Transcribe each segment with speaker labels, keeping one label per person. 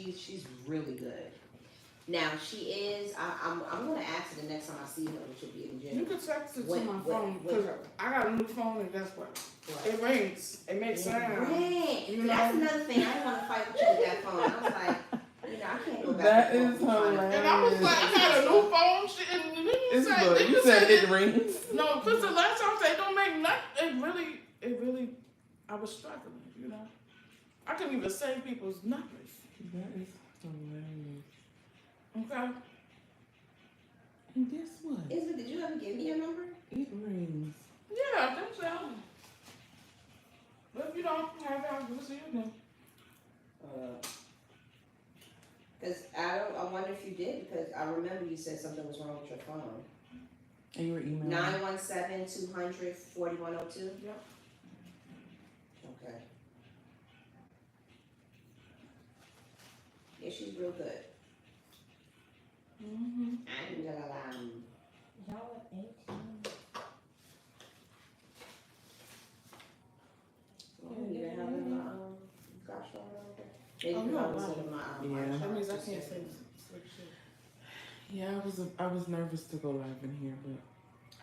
Speaker 1: she's really good. Now she is. I'm gonna ask her the next time I see her, which will be in
Speaker 2: You
Speaker 1: June.
Speaker 2: can text it to
Speaker 1: What-
Speaker 2: my
Speaker 1: what-
Speaker 2: phone
Speaker 1: what-
Speaker 2: because I got a new phone and guess what? It rings. It makes sound.
Speaker 1: Right.
Speaker 2: You
Speaker 1: That's
Speaker 2: know?
Speaker 1: another thing. I didn't want to fight with you with that phone. I was like, I can't go back.
Speaker 3: That
Speaker 1: and
Speaker 3: is
Speaker 1: forth trying to-
Speaker 3: hilarious.
Speaker 2: And I was like, I got a new phone. Shit, and
Speaker 3: It's
Speaker 2: say,
Speaker 3: good. You said it rings.
Speaker 2: No, because the last time they don't make nothing. It really, I was struggling, you know. I couldn't even save people's numbers.
Speaker 3: That is hilarious.
Speaker 2: Okay.
Speaker 3: And guess what?
Speaker 1: Isabel, did you ever give me your number?
Speaker 3: It rings.
Speaker 2: Yeah, I think so. But if you don't have it, I'll see you then.
Speaker 1: Because I wonder if you did, because I remember you said something was wrong with your phone.
Speaker 3: And your email.
Speaker 1: 917-200-4102?
Speaker 2: Yep.
Speaker 1: Okay. Yeah, she's real good.
Speaker 2: Mm-hmm.
Speaker 4: Y'all at 18.
Speaker 1: You didn't have it in my gosh darn it. Maybe
Speaker 2: Oh,
Speaker 1: because
Speaker 2: no,
Speaker 1: I was
Speaker 2: wow.
Speaker 1: in my
Speaker 3: Yeah.
Speaker 2: That means I can't say slick shit.
Speaker 3: Yeah, I was nervous to go live in here, but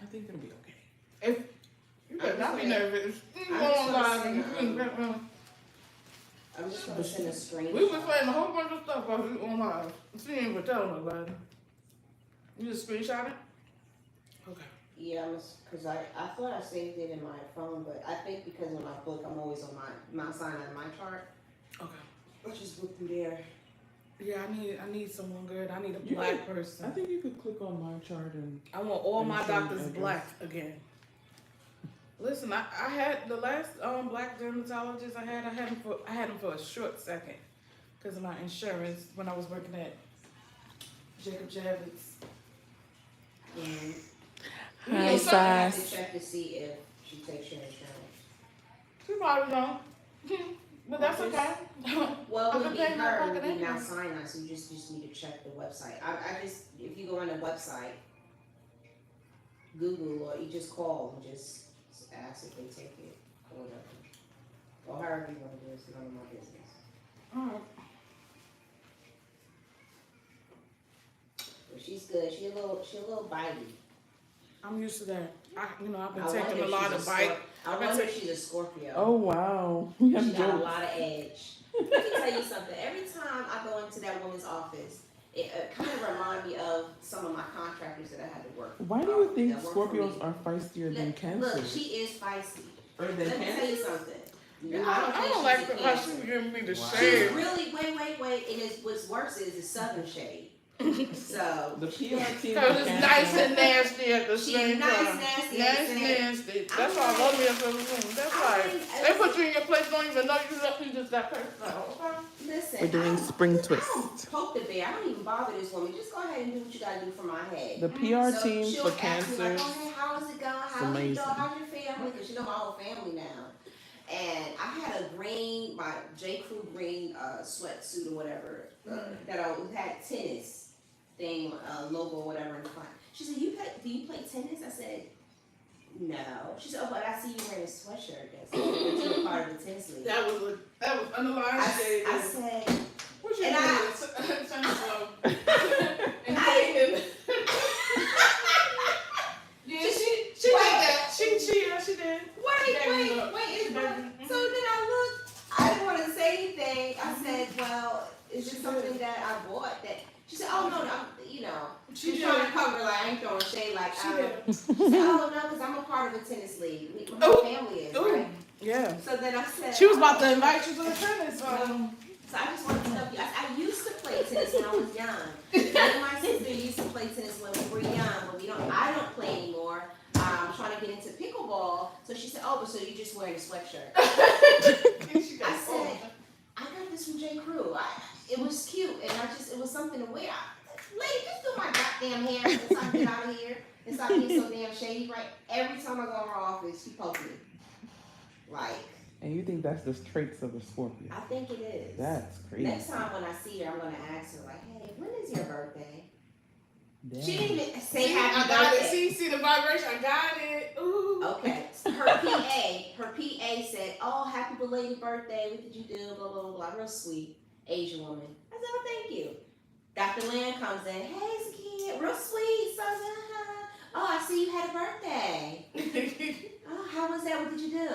Speaker 3: I think it'll be okay.
Speaker 2: If you better not be nervous. You
Speaker 1: I'm
Speaker 2: go
Speaker 1: just
Speaker 2: on
Speaker 1: gonna
Speaker 2: live
Speaker 1: say,
Speaker 2: and
Speaker 1: I'm just gonna send a screenshot.
Speaker 2: we was playing a whole bunch of stuff while we on live. She ain't even tell nobody. You just screenshot it? Okay.
Speaker 1: Yeah, because I thought I saved it in my phone, but I think because of my book, I'm always on my sign on my chart.
Speaker 2: Okay.
Speaker 1: I just look through there.
Speaker 2: Yeah, I need someone good. I need a
Speaker 3: You
Speaker 2: black
Speaker 3: could-
Speaker 2: person.
Speaker 3: I think you could click on my chart and
Speaker 2: I want all my
Speaker 3: And change
Speaker 2: doctors
Speaker 3: address.
Speaker 2: black again. Listen, I had the last black dermatologist I had him for a short second because of my insurance when I was working at Jacob Javits.
Speaker 1: You
Speaker 3: Hi,
Speaker 1: have
Speaker 3: Sass.
Speaker 1: to check to see if she takes your insurance.
Speaker 2: She probably don't, but that's okay.
Speaker 1: Well,
Speaker 2: I've
Speaker 1: it would
Speaker 2: been
Speaker 1: be
Speaker 2: paying my
Speaker 1: her, it
Speaker 2: pocket
Speaker 1: would be Mount
Speaker 2: anyway.
Speaker 1: Sinai, so you just need to check the website. I just, if you go on the website, Google, or you just call and just ask if they take it, or whatever. Or however you want to do it, it's none of my business.
Speaker 2: All right.
Speaker 1: But she's good, she a little bitey.
Speaker 2: I'm used to that. I've been
Speaker 1: I
Speaker 2: taking
Speaker 1: wonder
Speaker 2: a
Speaker 1: if
Speaker 2: lot
Speaker 1: she's
Speaker 2: of bite.
Speaker 1: I wonder if she's a Scorpio.
Speaker 3: oh wow, we have
Speaker 1: She got a
Speaker 3: jokes.
Speaker 1: lot of edge. Let me tell you something. Every time I go into that woman's office, it kind of reminds me of some of my contractors that I had to work.
Speaker 3: Why do you think
Speaker 1: that work for
Speaker 3: Scorpios
Speaker 1: me.
Speaker 3: are feistier than
Speaker 1: Look,
Speaker 3: Cancer?
Speaker 1: she is feisty.
Speaker 3: Or than
Speaker 1: Let me tell you
Speaker 3: Cancer?
Speaker 1: something.
Speaker 2: I
Speaker 1: think
Speaker 2: don't like
Speaker 1: she's a
Speaker 2: how
Speaker 1: Cancer.
Speaker 2: she's giving me the
Speaker 3: Wow.
Speaker 1: She's
Speaker 2: shade.
Speaker 1: really wait, and it's what's worse is the southern shade. So
Speaker 3: The PR team.
Speaker 2: Because
Speaker 3: for
Speaker 2: it's
Speaker 3: Cancer-
Speaker 2: nice and nasty at the
Speaker 1: she's
Speaker 2: same
Speaker 1: nice,
Speaker 2: time.
Speaker 1: nasty,
Speaker 2: Nasty, nasty. That's why I love me as a woman. That's right. They put you in your place, don't even know you just got cursed out. Okay?
Speaker 1: Listen,
Speaker 3: We're doing spring
Speaker 1: I
Speaker 3: twist.
Speaker 1: don't poke the bear. I don't even bother this woman. Just go ahead and do what you gotta do for my head.
Speaker 3: The PR
Speaker 1: So
Speaker 3: team
Speaker 1: she'll
Speaker 3: for
Speaker 1: ask me like,
Speaker 3: Cancers.
Speaker 1: oh, hey, how's it going? How's your
Speaker 3: amazing.
Speaker 1: dog? How's your family? Because she know my whole family now. And I had a green, my J. Crew green sweatsuit or whatever that I had tennis thing, logo or whatever in front. She said, do you play tennis? I said, no. She said, oh, but I see you wearing a sweatshirt. That's you're part of the tennis league.
Speaker 2: That was underlying shade.
Speaker 1: I said,
Speaker 2: What you
Speaker 1: and
Speaker 2: doing? And
Speaker 1: I-
Speaker 2: yeah, she did that. She did.
Speaker 1: wait, it's right. So then I looked, I didn't want to say anything. I said, well, is this something that I bought that, she said, oh, no, she's trying to cover, like, I ain't throwing shade, like,
Speaker 2: She
Speaker 1: I
Speaker 2: did.
Speaker 1: She said, oh, no, because I'm a part of a tennis league. My whole family is,
Speaker 2: Ooh.
Speaker 1: right?
Speaker 2: Yeah.
Speaker 1: So then I said,
Speaker 2: She was about to invite you to the tennis.
Speaker 1: So I just wanted to tell you, I used to play tennis when I was young. Me and my sister used to play tennis when we were young, but I don't play anymore. I'm trying to get into pickleball. So she said, oh, but so you're just wearing a sweatshirt. I said, I got this from J. Crew. It was cute, and it was something to wear. Lady, just do my goddamn hair and so I can get out of here and stop being so damn shady, right? Every time I go in her office, she pokes me. Like,
Speaker 3: And you think that's the traits of a Scorpio?
Speaker 1: I think it is.
Speaker 3: That's crazy.
Speaker 1: Next time when I see her, I'm gonna ask her, like, hey, when is your birthday?
Speaker 3: Damn.
Speaker 1: She didn't even say
Speaker 2: See,
Speaker 1: happy
Speaker 2: I got it.
Speaker 1: birthday.
Speaker 2: See the vibration. I got it. Ooh.
Speaker 1: Okay. Her PA said, oh, happy belated birthday. What did you do? Blah, blah, blah, blah. Real sweet Asian woman. I said, Dr. Lynn comes in. Hey, Zakia, real sweet. So, oh, I see you had a birthday. Oh, how was that? What did you do?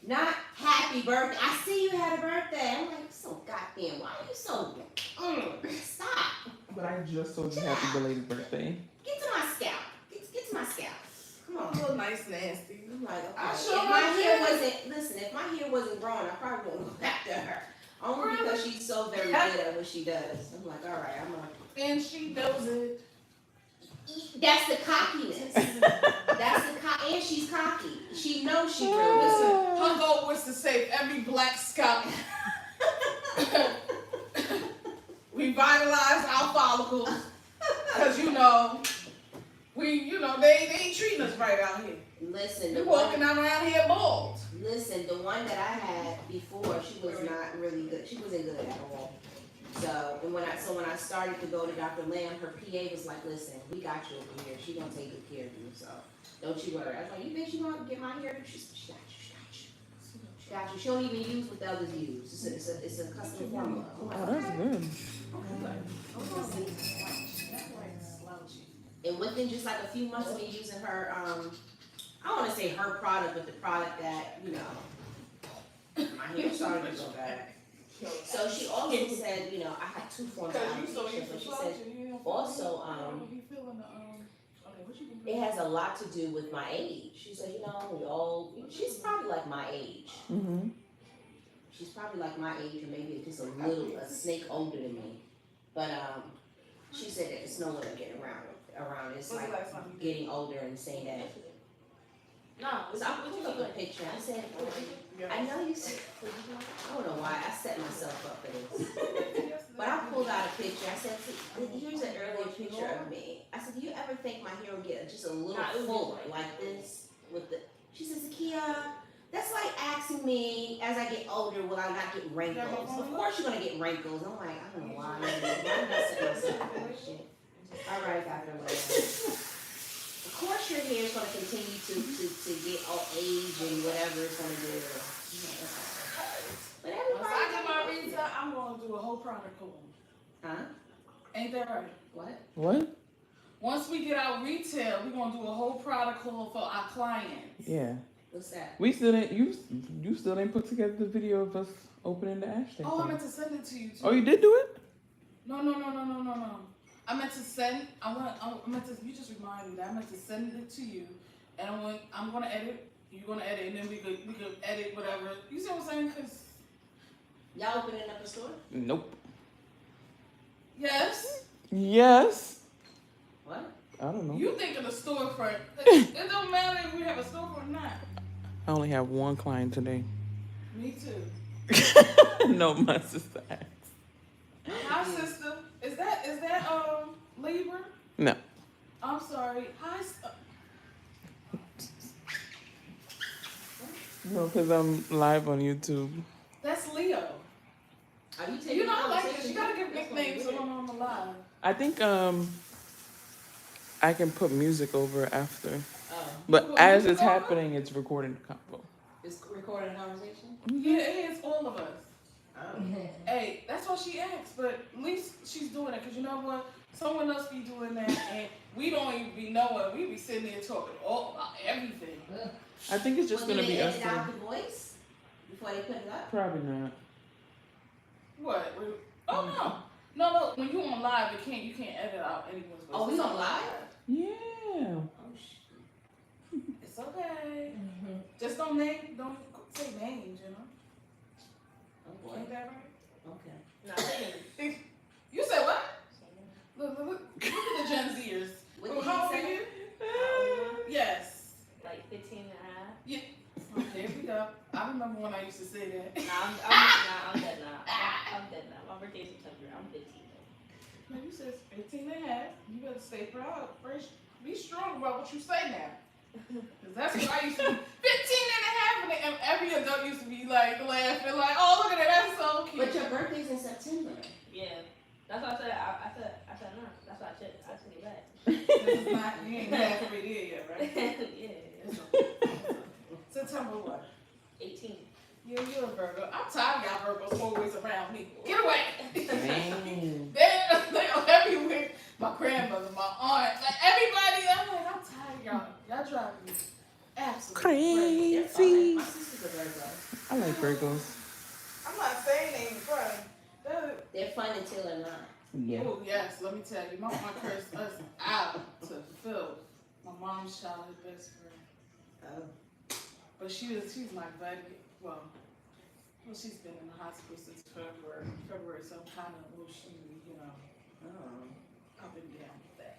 Speaker 1: Not happy birthday. I see you had a birthday. I'm like, so goddamn. Why are you so? Stop.
Speaker 3: But I just told you happy belated birthday.
Speaker 1: Get to my scalp. Get to my scalp. Come on.
Speaker 2: A little nice nasty.
Speaker 1: I'm like, okay.
Speaker 2: I
Speaker 1: If
Speaker 2: sure
Speaker 1: my hair
Speaker 2: did.
Speaker 1: wasn't, listen, if my hair wasn't growing, I probably wouldn't go back to her. Only because she's so very good at what she does. I'm like, all right, I'm gonna.
Speaker 2: And she knows it.
Speaker 1: That's the cockiness. That's the and she's cocky. She knows she real.
Speaker 2: Listen,
Speaker 1: Listen,
Speaker 2: her goal was to save every black scalp. Revitalize our follicles. Cause they ain't treating us right out here.
Speaker 1: listen.
Speaker 2: We
Speaker 1: The
Speaker 2: walking
Speaker 1: one,
Speaker 2: around here bald.
Speaker 1: listen, the one that I had before, she was not really good. She wasn't good at all. So, and when I started to go to Dr. Lamb, her PA was like, listen, we got you over here. She gonna take good care of you. So, don't you worry. I was like, you think she gonna get my hair? She got you. She got you. She don't even use what the others use. It's a custom formula. I'm like,
Speaker 3: Oh, that's
Speaker 1: okay.
Speaker 3: good.
Speaker 1: And within just like a few months of me using her, I don't want to say her product, but the product that, my hair started to go back. So she also said, I had 2 forms of alopecia, but she said also, it has a lot to do with my age. She said, she's probably like my age.
Speaker 3: Mm-hmm.
Speaker 1: She's probably like my age or maybe just a snake older than me. But she said that it's no way to get around. It's like getting older and saying that. No, so I pulled up a picture. I said, I know you said, I don't know why I set myself up for this. But I pulled out a picture. I said, here's an earlier picture of me. I said, do you ever think my hair will get just a little fuller like this? She says, Zakia, that's like asking me as I get older, will I not get wrinkles? Of course you're gonna get wrinkles. I'm like, I don't know why. Why did I set myself up for this shit? All right, Dr. Lynn. Of course your hair is gonna continue to get old age and whatever it's gonna do. But
Speaker 2: Once I get my
Speaker 1: everybody.
Speaker 2: retail, I'm gonna do a whole product call.
Speaker 1: Huh?
Speaker 2: Ain't that right?
Speaker 1: What?
Speaker 3: What?
Speaker 2: Once we get our retail, we're gonna do a whole product call for our clients.
Speaker 3: Yeah.
Speaker 1: What's that?
Speaker 3: We still didn't. You still didn't put together the video of us opening the Ashton.
Speaker 2: Oh, I
Speaker 3: thing.
Speaker 2: meant to send it to you too.
Speaker 3: Oh, you did do it?
Speaker 2: No. I meant to send. You just reminded me that I meant to send it to you, and I'm gonna edit. You're gonna edit, and then we could edit whatever. You see what I'm saying? Cause
Speaker 1: Y'all opening up a store?
Speaker 3: Nope.
Speaker 2: yes,
Speaker 3: Yes.
Speaker 1: What?
Speaker 3: I don't know.
Speaker 2: you think of the storefront. It don't matter if we have a storefront or not.
Speaker 3: I only have one client today.
Speaker 2: Me too.
Speaker 3: No, my sister asked.
Speaker 2: Hi, sister. Is that Libra?
Speaker 3: No.
Speaker 2: I'm sorry. Hi.
Speaker 3: No, because I'm live on YouTube.
Speaker 2: That's Leo.
Speaker 1: Are you taking
Speaker 2: You know I like
Speaker 1: conversation?
Speaker 2: this. You gotta give
Speaker 1: That's gonna be
Speaker 2: nicknames
Speaker 1: weird.
Speaker 2: when I'm on the live.
Speaker 3: I think I can put music over after.
Speaker 1: Oh,
Speaker 3: But
Speaker 2: Put
Speaker 3: as
Speaker 2: music
Speaker 3: it's
Speaker 2: over?
Speaker 3: happening, it's recording the combo.
Speaker 1: it's recording a conversation?
Speaker 2: Yeah, it is all of us.
Speaker 1: Oh.
Speaker 2: Hey, that's what she asked, but at least she's doing it, because you know what? Someone else be doing that, and we don't even be knowing. We be sitting there talking all about everything.
Speaker 3: I think it's just
Speaker 1: Well,
Speaker 3: going to
Speaker 1: do
Speaker 3: be
Speaker 1: they
Speaker 3: us.
Speaker 1: edit out the voice before they put it up?
Speaker 3: Probably not.
Speaker 2: What? Oh, no. When you on live, you can't edit out anyone's voice.
Speaker 1: Oh, we on live?
Speaker 3: Yeah.
Speaker 1: Oh, shit.
Speaker 2: It's okay. Just don't say names, you know?
Speaker 1: Oh, boy.
Speaker 2: Ain't that right?
Speaker 1: Okay.
Speaker 2: You said what? Look at the Gen Zers.
Speaker 1: What did
Speaker 2: How
Speaker 1: you
Speaker 2: old are
Speaker 1: say?
Speaker 2: you? Yes.
Speaker 4: Like 15 and a half.
Speaker 2: There we go. I remember when I used to say that.
Speaker 4: I'm dead now. I'm dead now. My birthday's September. I'm 15 though.
Speaker 2: No, you said 15 and a half. You better stay proud. First, be strong about what you say now. Cause that's what I used to be. 15 and a half, and every adult used to be like laughing, like, oh, look at that, that's so cute.
Speaker 1: But your birthday's in September.
Speaker 4: Yeah. That's what I said. I said no. That's why I took it back.
Speaker 2: This is not, you ain't halfway there yet, right?
Speaker 4: Yeah.
Speaker 2: September what?
Speaker 4: 18.
Speaker 2: Yeah, you're a Virgo. I'm tired of y'all Virgos always around me. Get away.
Speaker 3: Dang.
Speaker 2: They're everywhere. That drives me absolutely
Speaker 3: Crazy.
Speaker 1: They're fun. My sister's a Virgo.
Speaker 3: I like Virgos.
Speaker 2: I'm not saying they ain't fun.
Speaker 1: They're fun until they're not.
Speaker 3: Yeah.
Speaker 2: Oh yes, let me tell you, my mom cursed us out to filth. My mom's childhood best friend.
Speaker 1: Oh.
Speaker 2: But she's my buddy. Well, she's been in the hospital since February, so I'm kind of emotionally,
Speaker 1: Oh.
Speaker 2: up and down with that.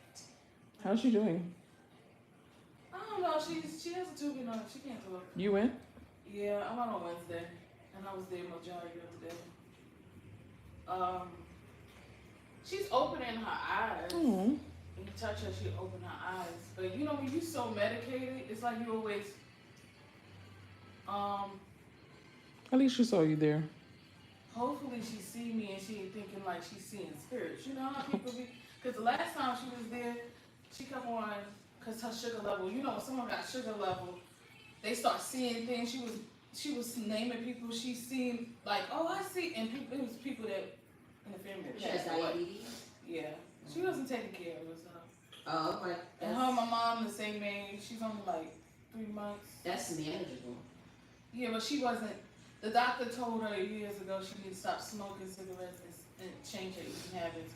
Speaker 3: How's she doing?
Speaker 2: I don't know. She has a tube in her. She can't talk.
Speaker 3: You went?
Speaker 2: Yeah, I went on Wednesday, and I was there majority of the day. She's opening her eyes.
Speaker 3: Oh.
Speaker 2: When you touch her, she open her eyes. But when you so medicated, it's like you always.
Speaker 3: At least she saw you there.
Speaker 2: Hopefully she see me and she ain't thinking like she's seeing spirits. You know how people be? Because the last time she was there, she come on because her sugar level. When someone got sugar level, they start seeing things. She was naming people she seen like, oh, I see, and it was people that in the family.
Speaker 1: She has diabetes.
Speaker 2: Yeah, she wasn't taking care of herself.
Speaker 1: Oh, okay.
Speaker 2: And her and my mom the same age. She's only like 3 months.
Speaker 1: That's manageable.
Speaker 2: Yeah, but she wasn't. The doctor told her years ago she needed to stop smoking cigarettes and change her eating habits.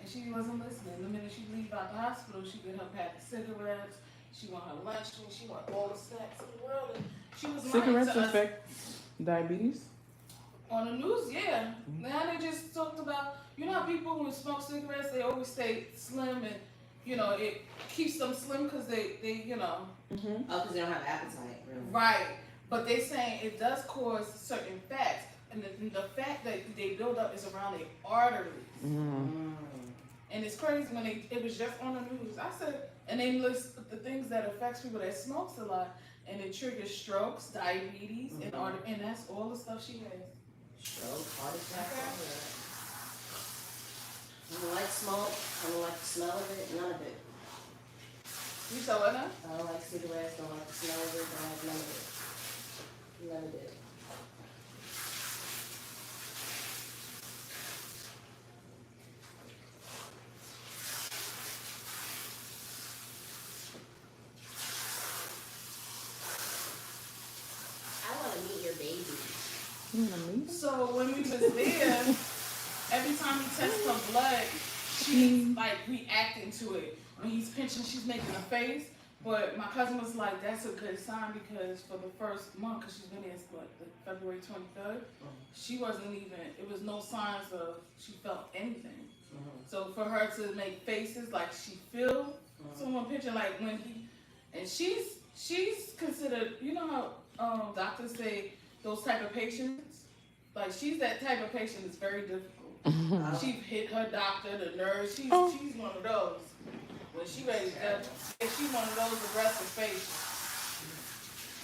Speaker 2: And she wasn't listening. The minute she leave out the hospital, she get her pack of cigarettes. She want her lunch meat. She want all the snacks in the world. And she was lying
Speaker 3: Cigarettes
Speaker 2: to us.
Speaker 3: affect diabetes?
Speaker 2: On the news, yeah. Now they just talked about, how people who smoke cigarettes, they always stay slim and, it keeps them slim because they.
Speaker 3: Mm-hmm.
Speaker 1: Oh, because they don't have appetite, really.
Speaker 2: Right. But they saying it does cause certain fats. And the fat that they build up is around their arteries.
Speaker 3: Mm-hmm.
Speaker 2: And it's crazy when it was just on the news. I said, and they list the things that affects people that smokes a lot. And it triggers strokes, diabetes, and that's all the stuff she has.
Speaker 1: Stroke, heart attack, all that. I don't like smoke. I don't like the smell of it. None of it.
Speaker 2: You saw what now?
Speaker 1: I don't like cigarettes. Don't like the smell of it. Don't like none of it. None of it. I want to meet your baby.
Speaker 3: You want to meet?
Speaker 2: So when we was there, every time he tests her blood, she's like reacting to it. When he's pinching, she's making a face. But my cousin was like, that's a good sign because for the first month, because she's been here since February 23rd, she wasn't even, it was no signs of she felt anything. So for her to make faces like she feel someone pinching, like when he, and she's considered, how doctors say those type of patients, like she's that type of patient that's very difficult. She hit her doctor, the nurse, she's one of those. When she ready to go, she's one of those aggressive patients.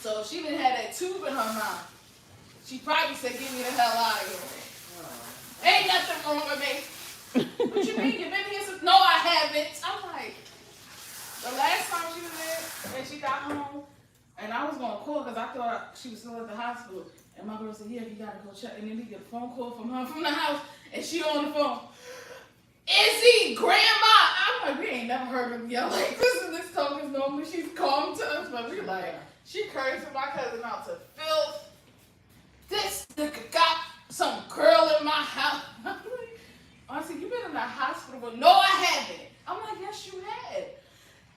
Speaker 2: So if she didn't have that tube in her mouth, she probably said, get me the hell out of here. Ain't nothing wrong with me. What you mean? You've been here since? No, I haven't. I'm like, the last time she was there and she got home, and I was going to call because I thought she was still at the hospital. And my girl said, yeah, you got to go check. And then we get a phone call from her from the house, and she on the phone. Izzy, Grandma! I'm like, we ain't never heard her yell like this, and this talk is normally she's calm to us, but we like, she cursing my cousin out to filth. This nigga got some girl in my house. I said, you been in the hospital? But no, I haven't. I'm like, yes, you had.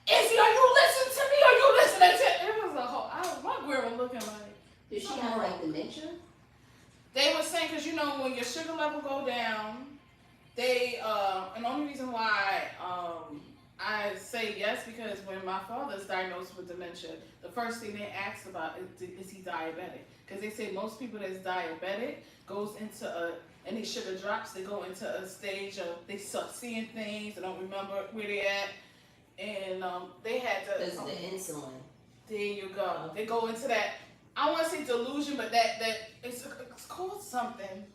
Speaker 2: Izzy, are you listening to me? Are you listening to? It was a whole. My grandma looking like.
Speaker 1: Did she have like dementia?
Speaker 2: They were saying because when your sugar level go down, they and the only reason why I say yes because when my father's diagnosed with dementia, the first thing they asked about is he diabetic? Because they say most people that's diabetic goes into and they sugar drops. They go into a stage of they start seeing things. They don't remember where they at, and they had to.
Speaker 1: Because of the insulin.
Speaker 2: There you go. They go into that. I want to say delusion, but that it's called something.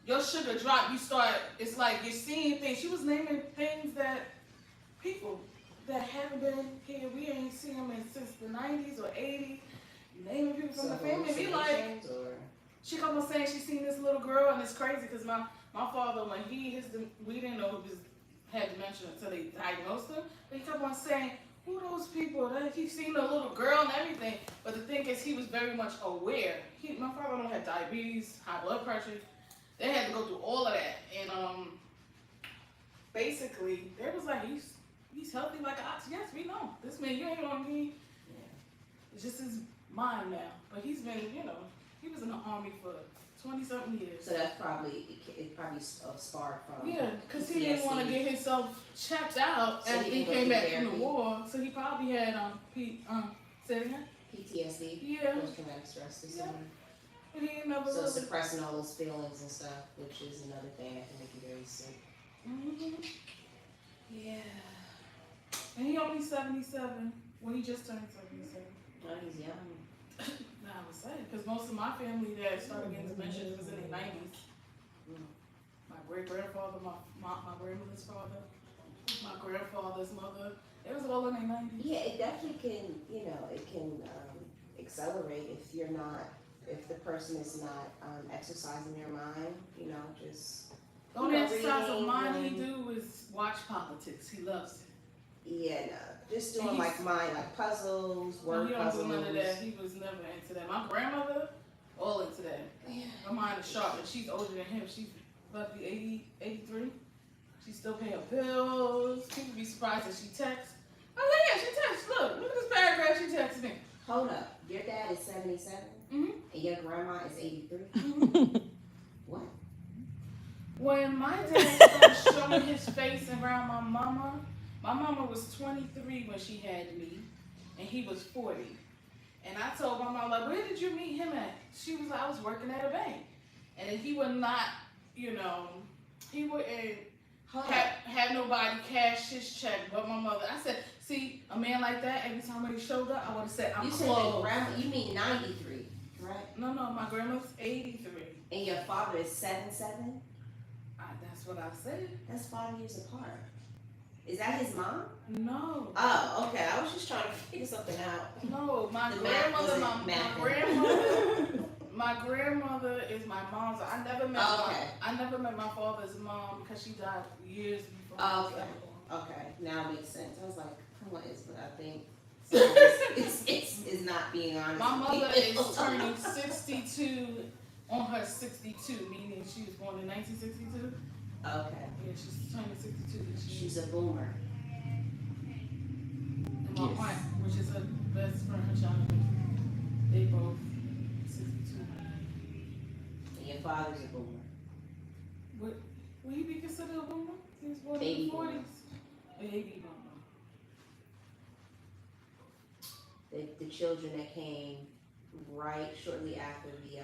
Speaker 2: Your sugar drop. You start. It's like you're seeing things. She was naming things that people that haven't been here. We ain't seen them since the 90s or 80s. Naming people from the family. Be like. She come on saying she seen this little girl, and it's crazy because my father when we didn't know he was had dementia until they diagnosed him. But he kept on saying, who are those people? He seen a little girl and everything. But the thing is, he was very much aware. My father don't have diabetes, high blood pressure. They had to go through all of that. And basically, they was like, he's healthy like an ox. Yes, we know. This man, you ain't gonna be. It's just his mind now. But he's been, he was in the army for 20-something years.
Speaker 1: So that's probably, it probably sparred from.
Speaker 2: Yeah, because he didn't want to get himself checked out
Speaker 1: So
Speaker 2: after
Speaker 1: he
Speaker 2: he
Speaker 1: didn't go
Speaker 2: came
Speaker 1: through
Speaker 2: back from the
Speaker 1: therapy?
Speaker 2: war. So he probably had say it again?
Speaker 1: PTSD,
Speaker 2: Yeah.
Speaker 1: post-traumatic stress disorder.
Speaker 2: And he ain't never
Speaker 1: So
Speaker 2: really.
Speaker 1: suppressing all those feelings and stuff, which is another thing that can make you very sick.
Speaker 2: Mhm.
Speaker 1: Yeah.
Speaker 2: And he only 77. Well, he just turned 77.
Speaker 1: Well, he's young.
Speaker 2: Nah, I was saying, because most of my family that started getting dementia was in their 90s. My great-grandfather, my grandmother's father, my grandfather's mother, it was all in their 90s.
Speaker 1: Yeah, it definitely can, it can accelerate if the person is not exercising their mind, just.
Speaker 2: The only
Speaker 1: know,
Speaker 2: exercise of
Speaker 1: reading,
Speaker 2: mine he do is watch politics. He loves it.
Speaker 1: Yeah, no, just
Speaker 2: And
Speaker 1: doing
Speaker 2: he's-
Speaker 1: like puzzles,
Speaker 2: No,
Speaker 1: word
Speaker 2: he don't
Speaker 1: puzzles.
Speaker 2: do none of that. He was never into that. My grandmother, all into that.
Speaker 1: Yeah.
Speaker 2: My mind is sharp, and she's older than him. She's about to be 80, 83. She's still paying bills. People be surprised that she texts. Oh yeah, she texts. Look at this paragraph she texted me.
Speaker 1: Hold up, your dad is 77
Speaker 2: Mhm.
Speaker 1: and your grandma is 83. What?
Speaker 2: When my dad started showing his face around my mama was 23 when she had me, and he was 40. And I told my mom, like, where did you meet him at? She was like, I was working at a bank. And then he would not, he wouldn't have nobody cash his check but my mother. I said, see, a man like that, every time when he showed up, I would have said, I'm
Speaker 1: You said your
Speaker 2: closed.
Speaker 1: grandma, you mean 93, right?
Speaker 2: No, my grandma's 83.
Speaker 1: And your father is 77?
Speaker 2: That's what I said.
Speaker 1: That's 5 years apart. Is that his mom?
Speaker 2: No.
Speaker 1: Oh, okay. I was just trying to figure something out.
Speaker 2: No, my
Speaker 1: The math
Speaker 2: grandmother,
Speaker 1: wasn't mathing.
Speaker 2: my grandmother is my mom's. I never met my father's mom because she died years before.
Speaker 1: Oh, okay. Okay, now it makes sense. I was like, what is? But I think it's not being honest.
Speaker 2: My
Speaker 1: with
Speaker 2: mother
Speaker 1: people.
Speaker 2: is turning 62 on her 62, meaning she was born in 1962.
Speaker 1: Okay,
Speaker 2: Yeah, she's turning 62 this year.
Speaker 1: she's a boomer.
Speaker 2: And my
Speaker 3: Yes.
Speaker 2: aunt, which is her best friend, her childhood, they both 62.
Speaker 1: And your father's a boomer.
Speaker 2: Will he be considered a boomer? He was born
Speaker 1: Baby
Speaker 2: in the
Speaker 1: boomer.
Speaker 2: 40s. Baby boomer.
Speaker 1: The children that came right shortly after the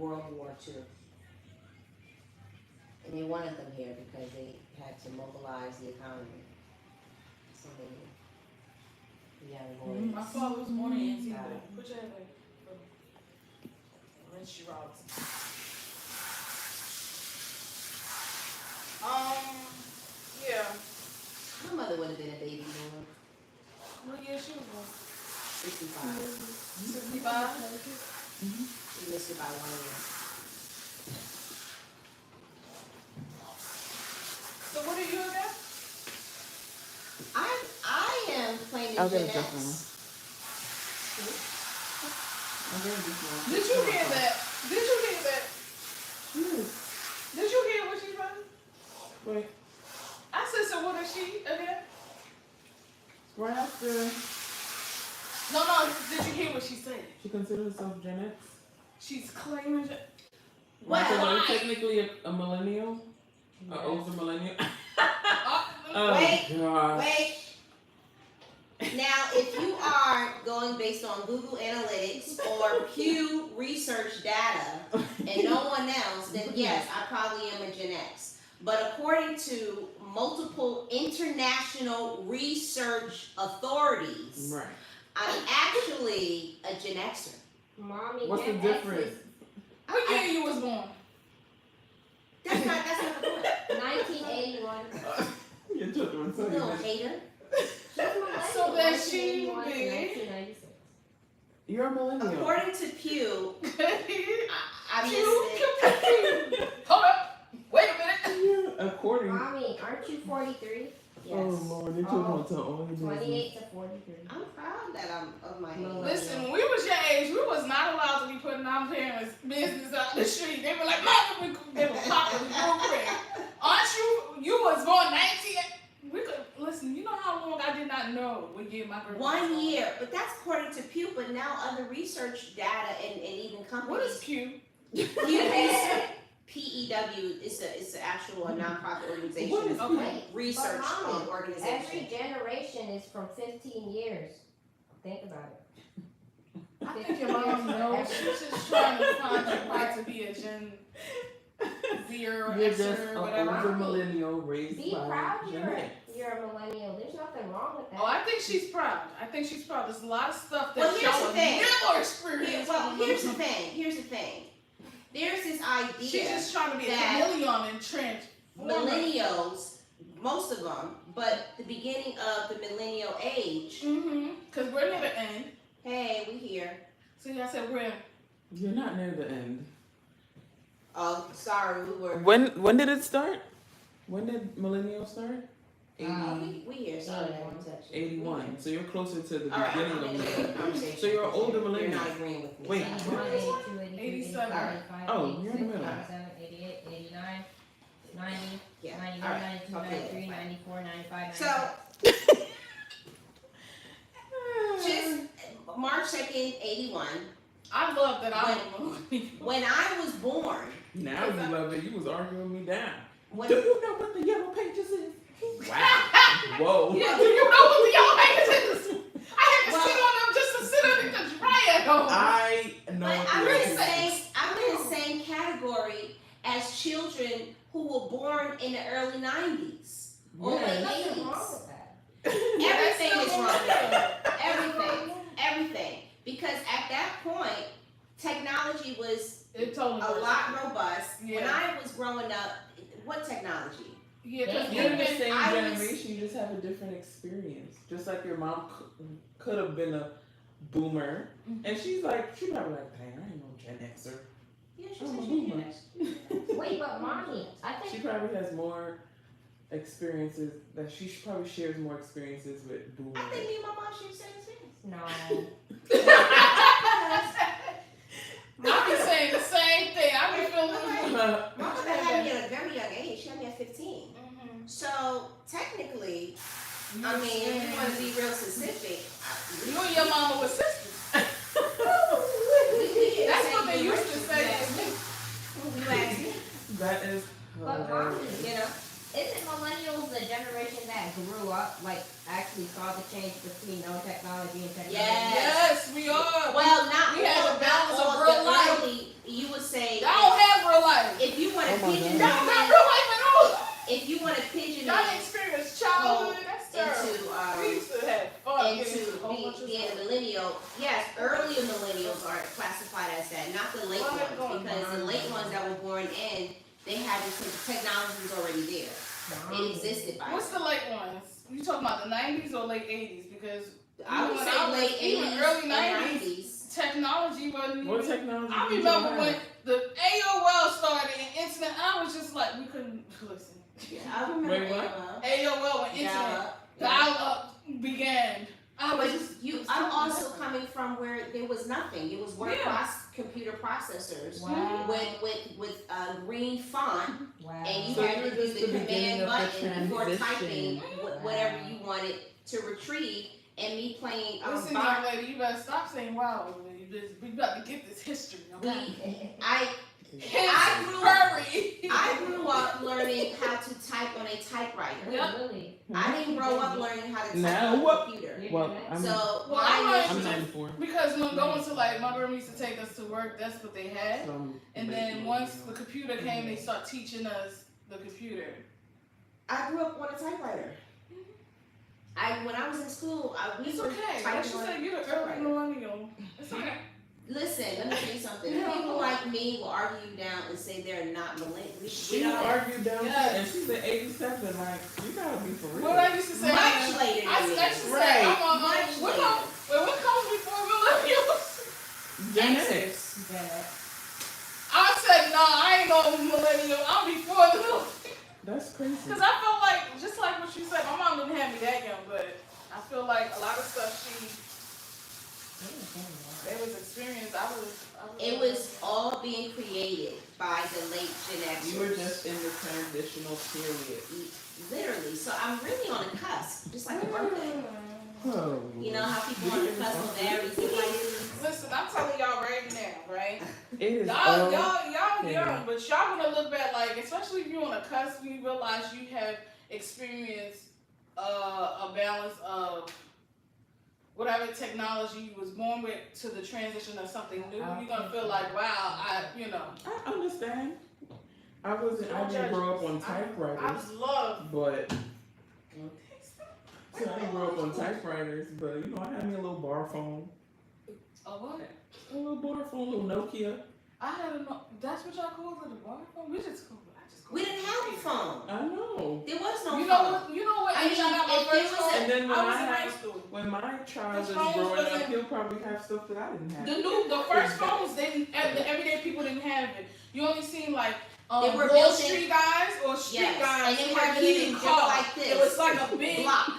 Speaker 1: World War II. And they wanted them here because they had to mobilize the economy. So they young boys.
Speaker 2: My father was born in Antigua.
Speaker 1: Got it.
Speaker 2: Put your head back. Rinse your out. Yeah.
Speaker 1: My mother would have been a baby boomer.
Speaker 2: What year she was born?
Speaker 1: 65.
Speaker 2: 65?
Speaker 1: She missed it by 1 year.
Speaker 2: So what are you again?
Speaker 1: I am claiming
Speaker 3: I'll get
Speaker 1: Gen
Speaker 3: a
Speaker 1: X.
Speaker 3: different one. I'll get a different one.
Speaker 2: Did you hear that? Did you hear that?
Speaker 3: Yes.
Speaker 2: Did you hear what she wrote?
Speaker 3: Wait.
Speaker 2: I said, so what is she again?
Speaker 3: Right after
Speaker 2: No, did you hear what she said?
Speaker 3: she considers herself Gen X.
Speaker 2: She's claiming
Speaker 1: Well,
Speaker 3: So
Speaker 1: why?
Speaker 3: are you technically a millennial? An older millennial? Oh
Speaker 1: Wait,
Speaker 3: gosh.
Speaker 1: Wait. Now, if you are going based on Google Analytics or Pew Research data and no one else, then yes, I probably am a Gen X. But according to multiple international research authorities,
Speaker 3: Right.
Speaker 1: I'm actually a Gen Xer.
Speaker 5: Mommy,
Speaker 3: What's the
Speaker 5: Gen
Speaker 3: difference?
Speaker 5: X is
Speaker 2: What year you was born?
Speaker 1: That's not the point.
Speaker 5: 1981.
Speaker 3: Your children
Speaker 1: You little
Speaker 3: say
Speaker 1: hater.
Speaker 5: She's millennial.
Speaker 2: So then she
Speaker 5: 1981 to
Speaker 2: be-
Speaker 5: 1996.
Speaker 3: you're a millennial.
Speaker 1: According to Pew, I missed it.
Speaker 2: Hold up. Wait a minute.
Speaker 3: Yeah, 40.
Speaker 5: Mommy, aren't you 43?
Speaker 1: Yes.
Speaker 3: Oh Lord, they took on to all the business.
Speaker 5: 28 to 43.
Speaker 1: I'm proud that I'm of my age.
Speaker 2: Listen, when we was your age, we was not allowed to be putting our parents' business out the street. They were like, Mama, they were popping real quick. Aren't you was born 19? We could, listen, you know how long I did not know what year my birthday was?
Speaker 1: 1 year, but that's according to Pew. But now other research data and even companies.
Speaker 2: What is Q?
Speaker 1: Pew is PEW. It's an actual nonprofit organization.
Speaker 3: What is
Speaker 2: Okay.
Speaker 1: Research
Speaker 5: But Mommy,
Speaker 1: organization.
Speaker 5: Every generation is from 15 years. Think about it.
Speaker 2: I think your mom knows. She's just trying to find a way to be a Gen Z or
Speaker 3: You're
Speaker 2: X
Speaker 3: just
Speaker 2: or
Speaker 3: an
Speaker 2: whatever.
Speaker 3: older millennial raised
Speaker 5: Be
Speaker 3: by
Speaker 5: proud
Speaker 3: Gen
Speaker 5: you're,
Speaker 3: X.
Speaker 5: you're a millennial. There's nothing wrong with that.
Speaker 2: Oh, I think she's proud. There's a lot of stuff that
Speaker 1: Well, here's
Speaker 2: y'all
Speaker 1: the thing.
Speaker 2: never experienced.
Speaker 1: Here's the thing. There's this idea.
Speaker 2: She's just trying to be a
Speaker 1: that
Speaker 2: chameleon and trench.
Speaker 1: millennials, most of them, but the beginning of the millennial age.
Speaker 2: Mm-hmm. Because we're near the end.
Speaker 1: Hey, we here.
Speaker 2: See, I said we're.
Speaker 3: You're not near the end.
Speaker 1: Oh, sorry, we were.
Speaker 3: When did it start? When did millennials start? 80,
Speaker 1: We here. Sorry.
Speaker 3: 81. So you're closer to the
Speaker 1: All right,
Speaker 3: beginning
Speaker 1: I'm
Speaker 3: of
Speaker 1: in the
Speaker 3: millennials.
Speaker 1: conversation.
Speaker 3: So you're an older
Speaker 1: You're
Speaker 3: millennial.
Speaker 1: not agreeing with me.
Speaker 3: Wait.
Speaker 5: 81, 82, 83,
Speaker 2: 87.
Speaker 5: 85,
Speaker 3: Oh, you're in the
Speaker 5: 86,
Speaker 3: middle.
Speaker 5: 87, 88, 89, 90,
Speaker 1: Yeah.
Speaker 5: 91,
Speaker 1: All right.
Speaker 5: 92,
Speaker 1: Okay.
Speaker 5: 93, 94, 95,
Speaker 1: So,
Speaker 5: 96.
Speaker 1: just March 2nd, 81.
Speaker 2: I love that I'm a millennial.
Speaker 1: When I was born,
Speaker 3: Now you love it. You was arguing me down.
Speaker 1: when
Speaker 3: Do you know what the yellow pages is? Wow. Whoa.
Speaker 2: Yeah, do you know what the yellow pages is? I had to
Speaker 1: Well-
Speaker 2: sit on them just to sit on it to dry at home.
Speaker 3: I know
Speaker 1: but
Speaker 3: what the
Speaker 1: I'm
Speaker 3: yellow
Speaker 1: in the
Speaker 3: pages
Speaker 1: same category as children who were born in the early 90s. Or
Speaker 3: Yeah.
Speaker 1: late
Speaker 5: There's nothing
Speaker 1: 80s.
Speaker 5: wrong with that.
Speaker 1: Everything is wrong with it.
Speaker 5: Everything.
Speaker 1: Everything. Because at that point, technology was
Speaker 2: It totally
Speaker 1: a
Speaker 2: was.
Speaker 1: lot robust. When
Speaker 2: Yeah.
Speaker 1: I was growing up, what technology?
Speaker 2: Yeah, because
Speaker 3: You're in the
Speaker 2: even
Speaker 3: same
Speaker 1: I was-
Speaker 3: generation, you just have a different experience. Just like your mom could have been a boomer, and she's probably like, dang, I ain't no Gen Xer.
Speaker 1: Yeah, she
Speaker 3: I'm
Speaker 1: said
Speaker 3: a
Speaker 1: she
Speaker 3: boomer.
Speaker 1: did.
Speaker 5: Wait, but Mommy, I
Speaker 3: She
Speaker 5: think
Speaker 3: probably has more experiences, that she probably shares more experiences with boomers.
Speaker 1: I think me and my mom share the same experience.
Speaker 5: no.
Speaker 2: I be saying the same thing. I be feeling.
Speaker 1: My mother had me at a very young age. She had me at 15.
Speaker 2: Mhm.
Speaker 1: So technically, I mean, if you want to be real specific,
Speaker 2: You and your mama were sisters. That's what they used to say.
Speaker 1: You asked me,
Speaker 3: That is
Speaker 5: But
Speaker 3: hilarious.
Speaker 5: Mommy,
Speaker 1: you know.
Speaker 5: isn't millennials the generation that grew up, like actually saw the change between no technology and technology?
Speaker 1: Yes.
Speaker 2: Yes, we are.
Speaker 1: Well, not
Speaker 2: We had
Speaker 1: all,
Speaker 2: the balance
Speaker 1: not
Speaker 2: of
Speaker 1: all,
Speaker 2: real
Speaker 1: but
Speaker 2: life.
Speaker 1: early, you would say
Speaker 2: Y'all don't have real life.
Speaker 1: if you want to
Speaker 3: Oh my
Speaker 1: pigeon
Speaker 3: God.
Speaker 2: Y'all not real life at all.
Speaker 1: if you want to pigeon
Speaker 2: Y'all experienced childhood. That's terrible.
Speaker 1: into
Speaker 2: We used to have fun.
Speaker 1: into
Speaker 2: getting a whole bunch of
Speaker 1: being a
Speaker 2: stuff.
Speaker 1: millennial, yes, earlier millennials are classified as that, not the late
Speaker 2: Well, they're
Speaker 1: ones,
Speaker 2: going
Speaker 1: because the
Speaker 2: behind
Speaker 1: late
Speaker 2: them.
Speaker 1: ones that were born in, they had the technology was already there. It existed by
Speaker 2: What's the late ones? You talking about the 90s or late 80s? Because
Speaker 1: I would
Speaker 2: when
Speaker 1: say
Speaker 2: I was
Speaker 1: late
Speaker 2: even
Speaker 1: 80s
Speaker 2: early
Speaker 1: and
Speaker 2: 90s.
Speaker 1: 90s.
Speaker 2: technology wasn't
Speaker 3: What
Speaker 2: even.
Speaker 3: technology?
Speaker 2: I
Speaker 3: did you
Speaker 2: remember
Speaker 3: have?
Speaker 2: when the AOL started and internet. I was just like, we couldn't listen.
Speaker 1: I remember
Speaker 3: Wait, what?
Speaker 2: AOL when internet dial-up began. I was
Speaker 1: But
Speaker 2: just.
Speaker 1: I'm also coming from where there was nothing. It was word
Speaker 2: Yeah.
Speaker 1: computer processors
Speaker 5: Wow.
Speaker 1: with green font,
Speaker 5: Wow.
Speaker 1: and you
Speaker 3: So
Speaker 1: had
Speaker 3: you're
Speaker 1: to use
Speaker 3: just
Speaker 1: the
Speaker 3: the beginning
Speaker 1: command
Speaker 3: of the
Speaker 1: button before typing
Speaker 3: transition.
Speaker 1: whatever you wanted to retrieve. And me playing
Speaker 2: Listen, young lady, you better stop saying wow. We about to get this history. Okay?
Speaker 1: I
Speaker 2: Hurry.
Speaker 1: I grew up learning how to type on a typewriter.
Speaker 2: Yeah.
Speaker 5: Really?
Speaker 1: I didn't grow up learning how to type
Speaker 3: Now
Speaker 1: on
Speaker 3: what?
Speaker 1: a computer.
Speaker 3: Well, I'm,
Speaker 1: So
Speaker 2: Well, I
Speaker 1: mine
Speaker 3: I'm
Speaker 1: is
Speaker 3: 94.
Speaker 2: Because when going to like my grandma used to take us to work, that's what they had.
Speaker 3: So I'm
Speaker 2: And
Speaker 3: late
Speaker 2: then once the
Speaker 3: millennial.
Speaker 2: computer came, they start teaching us the computer.
Speaker 1: I grew up on a typewriter. When I was in school, we
Speaker 2: It's
Speaker 1: were
Speaker 2: okay.
Speaker 1: typing
Speaker 2: Let's just
Speaker 1: on
Speaker 2: say you're the early
Speaker 1: typewriter.
Speaker 2: millennial. It's okay.
Speaker 1: Listen, let me tell you something.
Speaker 2: Yeah.
Speaker 1: People like me will argue you down and say they're not millennials.
Speaker 3: She
Speaker 1: don't.
Speaker 3: argued down
Speaker 2: Yes.
Speaker 3: and she's at 87. Like, you gotta be for real.
Speaker 2: What I used to say,
Speaker 1: Much later
Speaker 2: I
Speaker 1: than
Speaker 2: used
Speaker 1: me.
Speaker 2: to say,
Speaker 3: Right.
Speaker 2: I'm on,
Speaker 1: Much
Speaker 2: what
Speaker 1: later.
Speaker 2: comes, wait, what comes before millennials?
Speaker 3: Gen X.
Speaker 2: I said, no, I ain't no millennial. I'm before the millennial.
Speaker 3: That's crazy.
Speaker 2: Cause I felt like, just like what you said, my mom didn't have me that young, but I feel like a lot of stuff there was experience.
Speaker 1: It was all being created by the late Gen Xers.
Speaker 3: You were just in the transitional period.
Speaker 1: Literally. So I'm really on the cusp, just like a birthday.
Speaker 3: Oh,
Speaker 1: You know how people on the cusp of marriage and places?
Speaker 2: Listen, I'm telling y'all right now, right?
Speaker 3: it is
Speaker 2: Y'all
Speaker 3: yeah.
Speaker 2: young, but y'all gonna look back like, especially if you're on a cusp, you realize you have experienced a balance of whatever technology you was born with to the transition of something new. You're gonna feel like, wow, I
Speaker 3: understand. I didn't grow up on typewriters,
Speaker 2: I love.
Speaker 3: but I didn't grow up on typewriters, but I had me a little bar phone.
Speaker 2: A what?
Speaker 3: A little bar phone, a little Nokia.
Speaker 2: I had a that's what y'all called it, a bar phone? I just called
Speaker 1: We didn't have a phone.
Speaker 3: I know.
Speaker 1: There was no
Speaker 2: You
Speaker 1: phone.
Speaker 2: know what?
Speaker 1: I mean,
Speaker 2: age I got my
Speaker 1: if there
Speaker 2: first
Speaker 1: was
Speaker 2: phone?
Speaker 3: And then
Speaker 2: I was in high school.
Speaker 3: when my child is
Speaker 2: Those phones
Speaker 3: growing up,
Speaker 2: wasn't-
Speaker 3: he'll probably have stuff that I didn't have.
Speaker 2: The first phones, the everyday people didn't have it. You only seen like
Speaker 1: They were
Speaker 2: Wall
Speaker 1: built in-
Speaker 2: Street guys or street
Speaker 1: Yes,
Speaker 2: guys.
Speaker 1: and they
Speaker 2: who
Speaker 1: were
Speaker 2: had it in
Speaker 1: huge,
Speaker 2: a car.
Speaker 1: like this.
Speaker 2: It was like a big
Speaker 1: Block.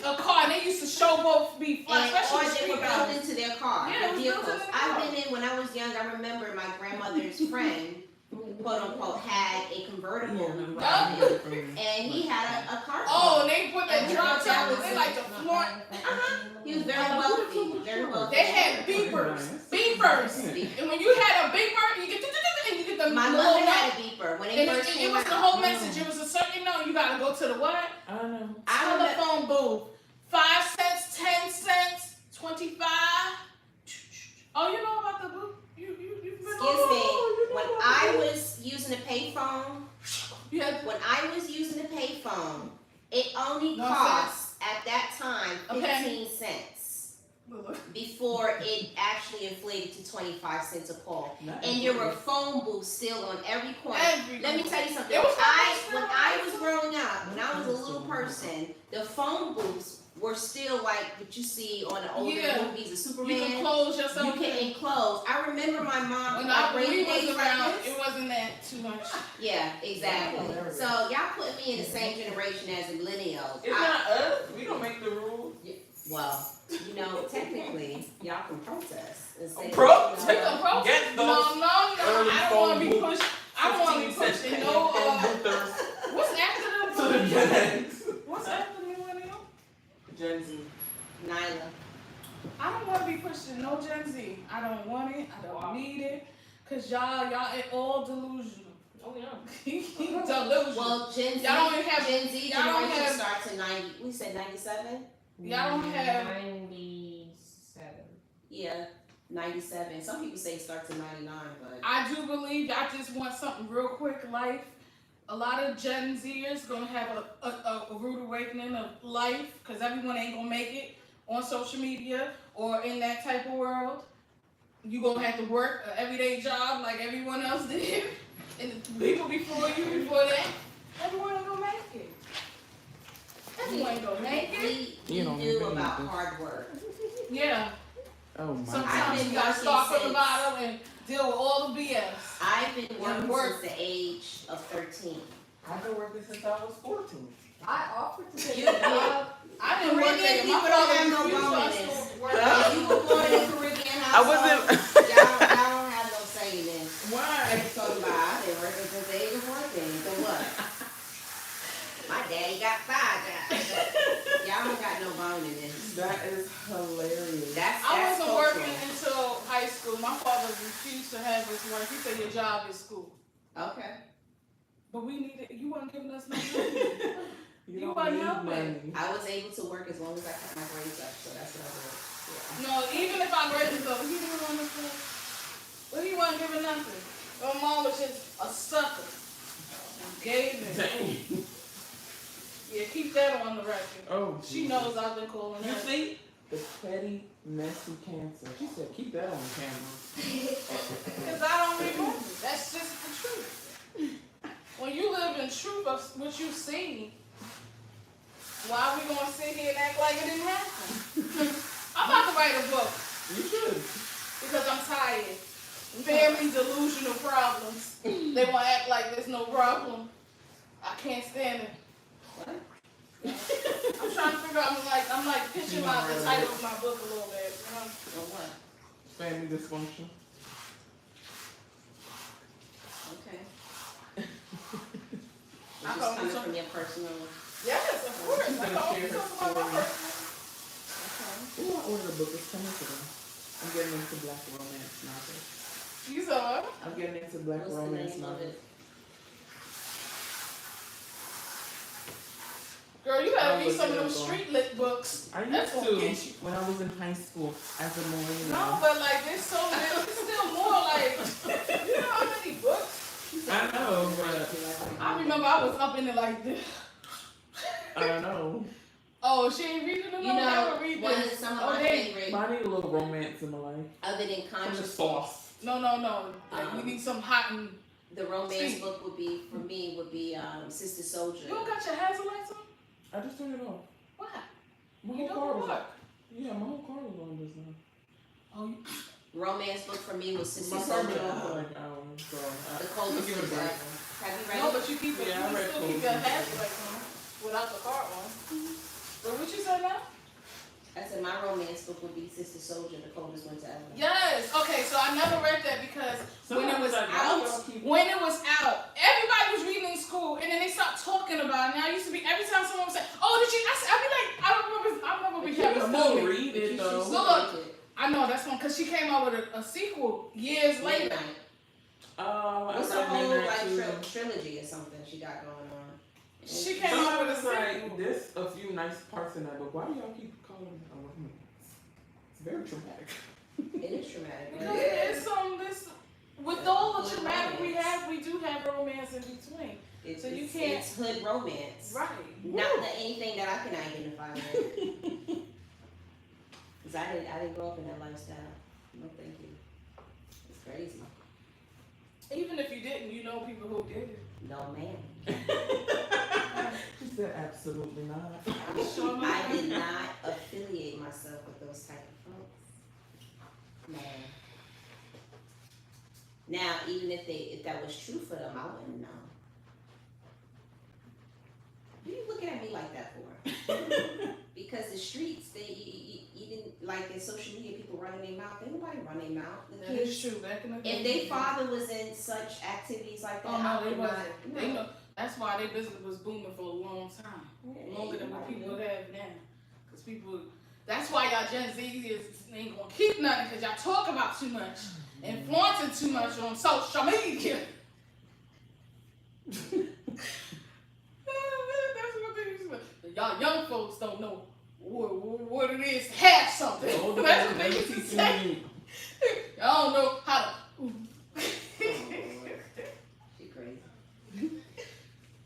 Speaker 2: a car. And they used to show both be fly,
Speaker 1: And,
Speaker 2: especially
Speaker 1: or
Speaker 2: the
Speaker 1: they
Speaker 2: street
Speaker 1: were built
Speaker 2: guys.
Speaker 1: into their car,
Speaker 2: Yeah, it
Speaker 1: their
Speaker 2: was built
Speaker 1: vehicles.
Speaker 2: into their car.
Speaker 1: I've been in, when I was young, I remember my grandmother's friend, who quote unquote had a convertible, and he had a car.
Speaker 2: Oh, and they put that
Speaker 1: And
Speaker 2: drop
Speaker 1: we
Speaker 2: top.
Speaker 1: were
Speaker 2: They like the flaunt.
Speaker 1: He was very wealthy, very wealthy.
Speaker 2: They had beepers, and when you had a beeper, you get the
Speaker 1: My
Speaker 2: little
Speaker 1: mother
Speaker 2: note.
Speaker 1: had a beeper when it
Speaker 2: And
Speaker 1: first
Speaker 2: it
Speaker 1: came
Speaker 2: was the
Speaker 1: out.
Speaker 2: whole message. It was a certain note. You gotta go to the what?
Speaker 3: I know.
Speaker 1: I remember,
Speaker 2: Telephone booth. 5 cents, 10 cents, 25. Oh, you know about the booth? You've been
Speaker 1: excuse
Speaker 2: on-
Speaker 1: me, when I was using a payphone,
Speaker 2: You had
Speaker 1: when I was using a payphone, it only
Speaker 2: No
Speaker 1: cost at that time
Speaker 2: Okay.
Speaker 1: 15 cents before it actually inflated to 25 cents a call. And there were phone booths still on every corner. Let me tell you something.
Speaker 2: It was
Speaker 1: When I was growing up, when I was a little person, the phone booths were still like what you see on the older
Speaker 2: Yeah.
Speaker 1: movies of
Speaker 2: You
Speaker 1: Superman.
Speaker 2: can close yourself.
Speaker 1: You can enclose. I remember my mom
Speaker 2: When
Speaker 1: like
Speaker 2: we
Speaker 1: rainy
Speaker 2: was
Speaker 1: days
Speaker 2: around,
Speaker 1: like this.
Speaker 2: it wasn't that too much.
Speaker 1: Yeah, exactly. So y'all put me in the same generation as a millennial.
Speaker 3: It's not us. We don't make the rules.
Speaker 1: Well, technically, y'all can protest and say,
Speaker 3: Protest?
Speaker 2: Take a pro.
Speaker 3: Get
Speaker 2: No,
Speaker 3: those early
Speaker 2: I don't want to be
Speaker 3: phone
Speaker 2: pushed. I don't want to be
Speaker 3: 15
Speaker 2: pushed
Speaker 3: cent
Speaker 2: in no.
Speaker 3: Luthers
Speaker 2: What's after
Speaker 3: to the
Speaker 2: the
Speaker 3: Gen X.
Speaker 2: What's after the millennial?
Speaker 3: Gen Z.
Speaker 1: Nyla.
Speaker 2: I don't want to be pushed in no Gen Z. I don't want it. I don't need it. Cause y'all it all delusional.
Speaker 4: Oh yeah.
Speaker 2: Delusional.
Speaker 1: Well, Gen Z,
Speaker 2: Y'all don't have-
Speaker 1: Gen Z
Speaker 2: y'all don't
Speaker 1: generation
Speaker 2: have-
Speaker 1: starts in 90. We said 97.
Speaker 2: Y'all don't have.
Speaker 5: 97.
Speaker 1: Yeah, 97. Some people say it starts in 99, but
Speaker 2: I do believe I just want something real quick. Life. A lot of Gen Zers gonna have a rude awakening of life, cause everyone ain't gonna make it on social media or in that type of world. You gonna have to work an everyday job like everyone else did, and the people before you, before that, everyone ain't gonna make it. Everyone ain't gonna make it.
Speaker 1: we
Speaker 3: You don't
Speaker 1: do
Speaker 3: even
Speaker 1: about
Speaker 3: need this.
Speaker 1: hard work.
Speaker 2: Yeah.
Speaker 3: Oh my
Speaker 1: I've
Speaker 2: Sometimes
Speaker 1: been
Speaker 2: you gotta
Speaker 1: working
Speaker 2: start from the
Speaker 1: since-
Speaker 2: bottom and deal with all the BS.
Speaker 1: I've been working
Speaker 2: work.
Speaker 1: since the age of 13.
Speaker 3: I've been working since I was 14.
Speaker 5: I offered to take
Speaker 1: You-
Speaker 5: a job.
Speaker 2: I didn't work
Speaker 1: Caribbean
Speaker 2: there. My
Speaker 1: people don't
Speaker 2: father
Speaker 1: have no
Speaker 2: refused us
Speaker 1: bonus.
Speaker 2: to work.
Speaker 1: If you were born in a Caribbean household, y'all don't have no say in this.
Speaker 3: Why?
Speaker 1: Talking about I've been working since the age of 14. So what? My daddy got 5 jobs. Y'all don't got no bone in this.
Speaker 3: That is hilarious.
Speaker 1: That's
Speaker 2: I wasn't
Speaker 1: cultural.
Speaker 2: working until high school. My father refused to have his wife. He said your job is school.
Speaker 1: Okay.
Speaker 2: But we needed, you weren't giving us no money.
Speaker 3: You
Speaker 2: You
Speaker 3: don't
Speaker 2: are
Speaker 3: need
Speaker 2: helping.
Speaker 3: money.
Speaker 1: I was able to work as long as I kept my grades up, so that's what I did.
Speaker 2: No, even if I grades up, he didn't want to. Well, he wasn't giving nothing. My mom was just a sucker. Gave it.
Speaker 3: Dang.
Speaker 2: Yeah, keep that on the record.
Speaker 3: Oh,
Speaker 2: She
Speaker 3: Jesus.
Speaker 2: knows I've been calling
Speaker 3: You
Speaker 2: her.
Speaker 3: see? The petty, messy cancer. She said, keep that on camera.
Speaker 2: Because I don't remember. That's just the truth. When you live in truth of what you see, why are we going to sit here and act like it didn't happen? I'm about to write a book
Speaker 3: You should.
Speaker 2: because I'm tired. Family delusional problems. They want to act like there's no problem. I can't stand it. I'm like pitching the title of my book a little bit. You know?
Speaker 1: Or what?
Speaker 3: Family dysfunction.
Speaker 1: Okay.
Speaker 2: I
Speaker 1: It's just
Speaker 2: call
Speaker 1: coming
Speaker 2: it
Speaker 1: from your personal.
Speaker 2: Yes, of course.
Speaker 3: She's
Speaker 2: I
Speaker 3: gonna
Speaker 2: can
Speaker 3: share
Speaker 2: always
Speaker 3: her
Speaker 2: talk about my
Speaker 3: story.
Speaker 2: personal.
Speaker 3: Ooh, I ordered a book. It's coming today. I'm getting into black romance novels.
Speaker 2: You saw it?
Speaker 3: I'm getting into black
Speaker 1: What's the
Speaker 3: romance
Speaker 1: name of
Speaker 3: novels.
Speaker 1: it?
Speaker 2: Girl, you gotta
Speaker 3: I'll
Speaker 2: read
Speaker 3: look
Speaker 2: some of
Speaker 3: it
Speaker 2: them
Speaker 3: up on-
Speaker 2: street lit books.
Speaker 3: I
Speaker 2: That's
Speaker 3: used
Speaker 2: gonna
Speaker 3: to
Speaker 2: get you.
Speaker 3: when I was in high school as a Marine.
Speaker 2: No, but like there's still more like you know how many books?
Speaker 3: I know, but
Speaker 2: I remember I was up in it like this.
Speaker 3: I don't know.
Speaker 2: Oh, she ain't reading them.
Speaker 1: You
Speaker 2: I
Speaker 1: know,
Speaker 2: would read
Speaker 1: one of
Speaker 2: this.
Speaker 1: some of
Speaker 2: Oh,
Speaker 1: my
Speaker 2: they-
Speaker 1: favorite,
Speaker 3: But I need a little romance in my life.
Speaker 1: other than
Speaker 3: I'm
Speaker 1: conscious,
Speaker 3: just soft.
Speaker 2: No. Like, we need some hot and.
Speaker 1: the romance
Speaker 2: Speak.
Speaker 1: book would be for me would be Sister Soldier.
Speaker 2: You don't got your hazard lights on?
Speaker 3: I just turned it off.
Speaker 2: Why?
Speaker 3: My
Speaker 2: You
Speaker 3: whole car
Speaker 2: don't
Speaker 3: was
Speaker 2: work.
Speaker 3: Yeah, my whole car was on just now.
Speaker 2: Oh, you.
Speaker 1: Romance book for me was Sister
Speaker 3: My car been
Speaker 1: Soldier.
Speaker 3: on for like hours, so
Speaker 1: The
Speaker 3: I
Speaker 1: coldest
Speaker 3: give it a
Speaker 1: ever.
Speaker 3: break.
Speaker 1: Have you read
Speaker 2: No,
Speaker 1: it?
Speaker 2: but you keep it.
Speaker 3: Yeah, I
Speaker 2: You
Speaker 3: read
Speaker 2: still
Speaker 3: Cold
Speaker 2: keep your
Speaker 3: Case.
Speaker 2: hazard lights on without the car on. But what you said now?
Speaker 1: I said my romance book would be Sister Soldier, the coldest winter ever.
Speaker 2: Yes. Okay, so I never read that because when it was
Speaker 3: Sometimes I
Speaker 2: out,
Speaker 3: y'all keep-
Speaker 2: everybody was reading in school, and then they stopped talking about it. Now I used to be every time someone would say, "Oh, did you?" I'd be like, "I remember
Speaker 3: You
Speaker 2: we
Speaker 3: can
Speaker 2: having a
Speaker 3: still
Speaker 2: movie."
Speaker 3: read it though.
Speaker 2: So look, I know that's one because she came out with a sequel years later.
Speaker 1: What's
Speaker 3: I
Speaker 1: the whole
Speaker 3: remember
Speaker 1: like
Speaker 3: too.
Speaker 1: trilogy or something she got going on?
Speaker 2: She came out with a
Speaker 3: Sometimes like
Speaker 2: sequel.
Speaker 3: there's a few nice parts in that, but why do y'all keep calling it a romance? It's very traumatic.
Speaker 1: It is traumatic.
Speaker 2: Because there's this with all the traumatic we have, we do have romance in between.
Speaker 1: It's,
Speaker 2: So you
Speaker 1: it's,
Speaker 2: can't-
Speaker 1: it's hood romance.
Speaker 2: Right.
Speaker 1: Not that anything that I can identify with. Cause I didn't grow up in that lifestyle. No, thank you. It's crazy.
Speaker 2: Even if you didn't, you know people who did it.
Speaker 1: No, ma'am.
Speaker 3: She said absolutely not.
Speaker 2: I'm sure
Speaker 1: I did not affiliate myself with those type of folks. Man. Now, even if that was true for them, I wouldn't know. What are you looking at me like that for? Because the streets, you didn't like in social media, people running their mouth. Ain't nobody run their mouth. The
Speaker 2: That
Speaker 1: kids,
Speaker 2: is true. Back in the day.
Speaker 1: if their father was in such activities like that,
Speaker 2: Oh
Speaker 1: I
Speaker 2: no, they
Speaker 1: would not.
Speaker 2: wasn't. They know. That's why their business was booming for a long time, longer than what people have now. Cause people, that's why y'all Gen Z ain't gonna keep nothing, cause y'all talk about too much and flaunting too much on social media. That's what they used to say. Y'all young folks don't know what it is to have something.
Speaker 3: Older
Speaker 2: That's
Speaker 3: people
Speaker 2: what they
Speaker 3: never
Speaker 2: used to
Speaker 3: teaching
Speaker 2: say.
Speaker 3: me.
Speaker 2: Y'all don't know how to.
Speaker 1: She crazy.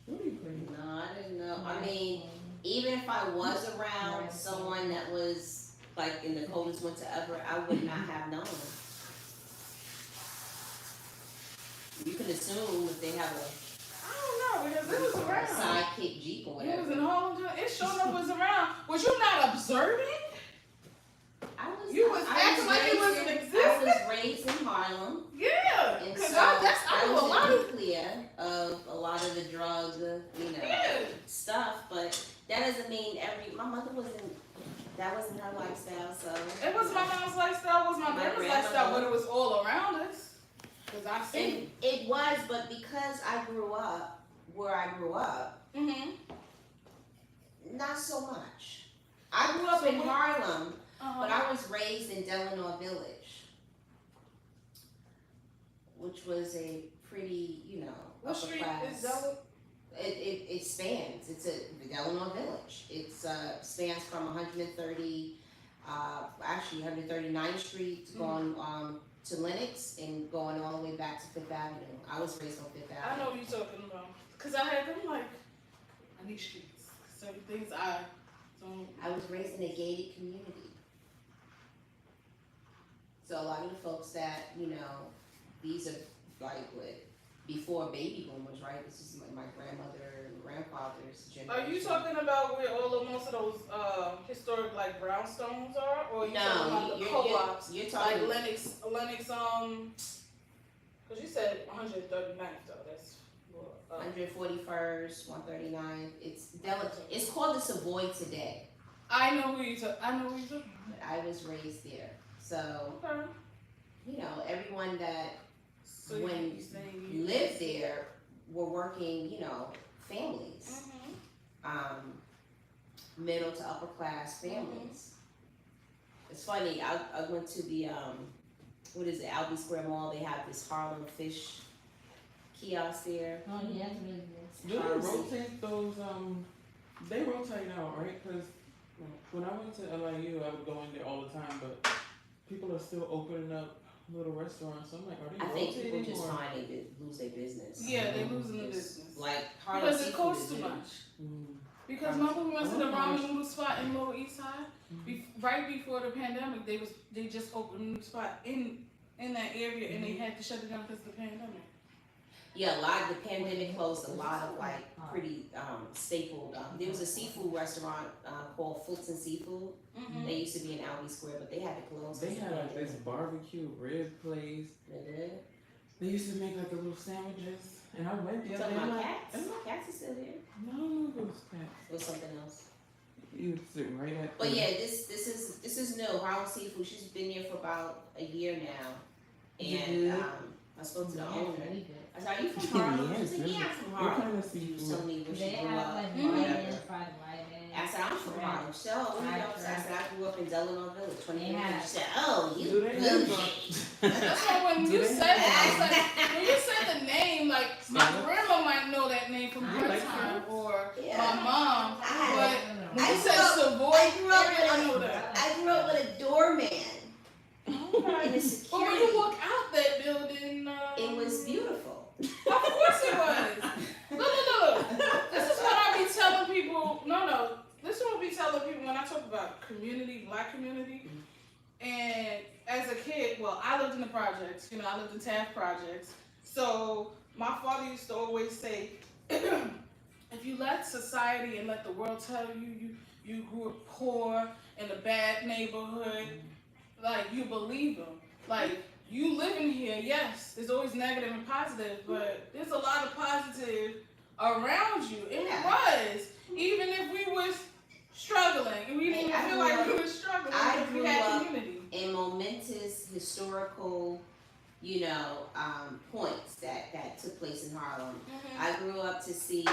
Speaker 3: What are you playing?
Speaker 1: No, I didn't know. I mean, even if I was around someone that was like in the coldest winter ever, I would not have known. You can assume if they have
Speaker 2: I don't know because it was
Speaker 1: a
Speaker 2: around.
Speaker 1: sidekick Jeep or
Speaker 2: You was
Speaker 1: whatever.
Speaker 2: in Harlem. It sure enough was around. Was you not observing? You was acting like it wasn't
Speaker 1: I
Speaker 2: existing?
Speaker 1: was raised in Harlem,
Speaker 2: Yeah.
Speaker 1: and
Speaker 2: Because
Speaker 1: so
Speaker 2: I
Speaker 1: I
Speaker 2: know a
Speaker 1: was
Speaker 2: lot
Speaker 1: the
Speaker 2: of.
Speaker 1: nuclear of a lot of the drug,
Speaker 2: Yeah.
Speaker 1: stuff. But that doesn't mean my mother that wasn't her lifestyle. So
Speaker 2: It was my mom's lifestyle, it was my
Speaker 1: My
Speaker 2: grandma's
Speaker 1: grandmother.
Speaker 2: lifestyle, but it was all around us. Because I seen
Speaker 1: It was, but because I grew up where I grew up,
Speaker 2: it. Mm-hmm.
Speaker 1: not so much. I grew up
Speaker 2: So
Speaker 1: in
Speaker 2: what-
Speaker 1: Harlem,
Speaker 2: Uh-huh.
Speaker 1: but I was raised in Delano Village, which was a pretty,
Speaker 2: What
Speaker 1: upper
Speaker 2: street
Speaker 1: class.
Speaker 2: is that?
Speaker 1: It spans. It's the Delano Village. It spans from 139th Street going to Lenox and going all the way back to Fifth Avenue. I was raised on Fifth
Speaker 2: I
Speaker 1: Avenue.
Speaker 2: know what you're talking about. Because I had them like, I need streets. Certain things I don't.
Speaker 1: I was raised in a gated community. So a lot of the folks that, these are like before baby boomers, right? This is my grandmother and grandfather's generation.
Speaker 2: Are you talking about where most of those historic like brownstones are? Or are you talking
Speaker 1: No,
Speaker 2: about the
Speaker 1: you're
Speaker 2: co-ops?
Speaker 1: you're
Speaker 2: Like
Speaker 1: talking.
Speaker 2: Lennox, because you said 139th though, that's,
Speaker 1: 141st, 139th. It's called the Savoy today.
Speaker 2: I know who you talking about.
Speaker 1: but I was raised there. So,
Speaker 2: Okay.
Speaker 1: you know, everyone that
Speaker 2: So
Speaker 1: when
Speaker 2: you saying
Speaker 1: lived there were working, you know, families, middle to upper class families. It's funny, I went to the, what is it, Albee Square Mall, they have this Harlem Fish kiosk there.
Speaker 5: Oh, yeah, that's really good.
Speaker 3: Do they rotate those, they rotate out, right? Cause when I went to LIU, I would go in there all the time, but people are still opening up little restaurants. I'm like, are they
Speaker 1: I think people
Speaker 3: rotating
Speaker 1: just
Speaker 3: or?
Speaker 1: find they lose their business.
Speaker 2: Yeah, they losing the
Speaker 1: It's
Speaker 2: business.
Speaker 1: Like Harlem
Speaker 2: Because it
Speaker 1: Seafood
Speaker 2: costs
Speaker 1: is
Speaker 2: too
Speaker 1: huge.
Speaker 2: much.
Speaker 3: Mm.
Speaker 2: Because remember we went to the
Speaker 3: Oh,
Speaker 2: ramen
Speaker 3: gosh.
Speaker 2: noodle spot in Lower East Side? Right before the pandemic, they just opened a new spot in that area and they had to shut it down because of the pandemic.
Speaker 1: Yeah, a lot of the pandemic closed a lot of like pretty staple. There was a seafood restaurant called Fulton Seafood. They used to be in Albee Square, but they had to close.
Speaker 3: They
Speaker 1: because
Speaker 3: had
Speaker 1: of
Speaker 3: like
Speaker 1: the
Speaker 3: this barbecue rib place.
Speaker 1: They did.
Speaker 3: They used to make like the little sandwiches, and I went there.
Speaker 1: Talking
Speaker 3: and I'm
Speaker 1: about
Speaker 3: like,
Speaker 1: cats? Cats is still there.
Speaker 3: no, I don't know if it was cats.
Speaker 1: It was something else.
Speaker 3: You would sit right at.
Speaker 1: But
Speaker 3: the-
Speaker 1: yeah, this is new. Harlem Seafood. She's been here for about a year now,
Speaker 3: Is it
Speaker 1: and
Speaker 3: good?
Speaker 1: I spoke to the
Speaker 5: Yeah,
Speaker 1: owner.
Speaker 5: it's really good.
Speaker 1: I said, "Are you from Harlem?"
Speaker 3: Yeah,
Speaker 1: She said,
Speaker 3: it's
Speaker 1: "Yeah, I'm from
Speaker 3: What
Speaker 1: Harlem."
Speaker 3: kind of
Speaker 1: She was
Speaker 3: seafood?
Speaker 1: telling me where she
Speaker 5: They
Speaker 1: grew
Speaker 5: have
Speaker 1: up.
Speaker 5: like
Speaker 1: whatever.
Speaker 5: vitamins, fried vitamins.
Speaker 1: I said, I'm from
Speaker 5: Right.
Speaker 1: Harlem. She said, oh, where you go? So I said, I grew up in Delano Village, 20
Speaker 5: They
Speaker 1: years.
Speaker 5: have-
Speaker 1: She said, oh, you
Speaker 3: Do they
Speaker 1: bougie.
Speaker 2: That's why when
Speaker 3: Do
Speaker 2: you
Speaker 3: they
Speaker 2: said it, I
Speaker 3: have-
Speaker 2: was like, when you said the name, like my
Speaker 3: Scallops?
Speaker 2: grandma might know that name from
Speaker 5: I
Speaker 2: her
Speaker 3: like
Speaker 2: time or
Speaker 1: Yeah.
Speaker 2: my mom.
Speaker 1: I had
Speaker 2: But when
Speaker 1: I
Speaker 2: you said
Speaker 1: grew up-
Speaker 2: Savoy,
Speaker 1: I grew up
Speaker 2: area, I
Speaker 1: with
Speaker 2: know that.
Speaker 1: I grew up with a doorman in the
Speaker 2: But when
Speaker 1: security.
Speaker 2: you walk out that building,
Speaker 1: It was beautiful.
Speaker 2: Of course it was. Look. This is what I be telling people. No. This is what I be telling people when I talk about community, black community. And as a kid, well, I lived in the projects. You know, I lived in Taft projects. So my father used to always say, if you let society and let the world tell you grew up poor in a bad neighborhood, like you believe them. Like you living here, yes, there's always negative and positive, but there's a lot of positive around you. And
Speaker 1: Yeah.
Speaker 2: it was. Even if we was struggling, and we didn't
Speaker 1: Hey, I
Speaker 2: feel
Speaker 1: grew
Speaker 2: like
Speaker 1: up-
Speaker 2: we was struggling
Speaker 1: I
Speaker 2: because we
Speaker 1: grew
Speaker 2: had
Speaker 1: up-
Speaker 2: community.
Speaker 1: In momentous historical, you know, points that took place in Harlem. I grew up to see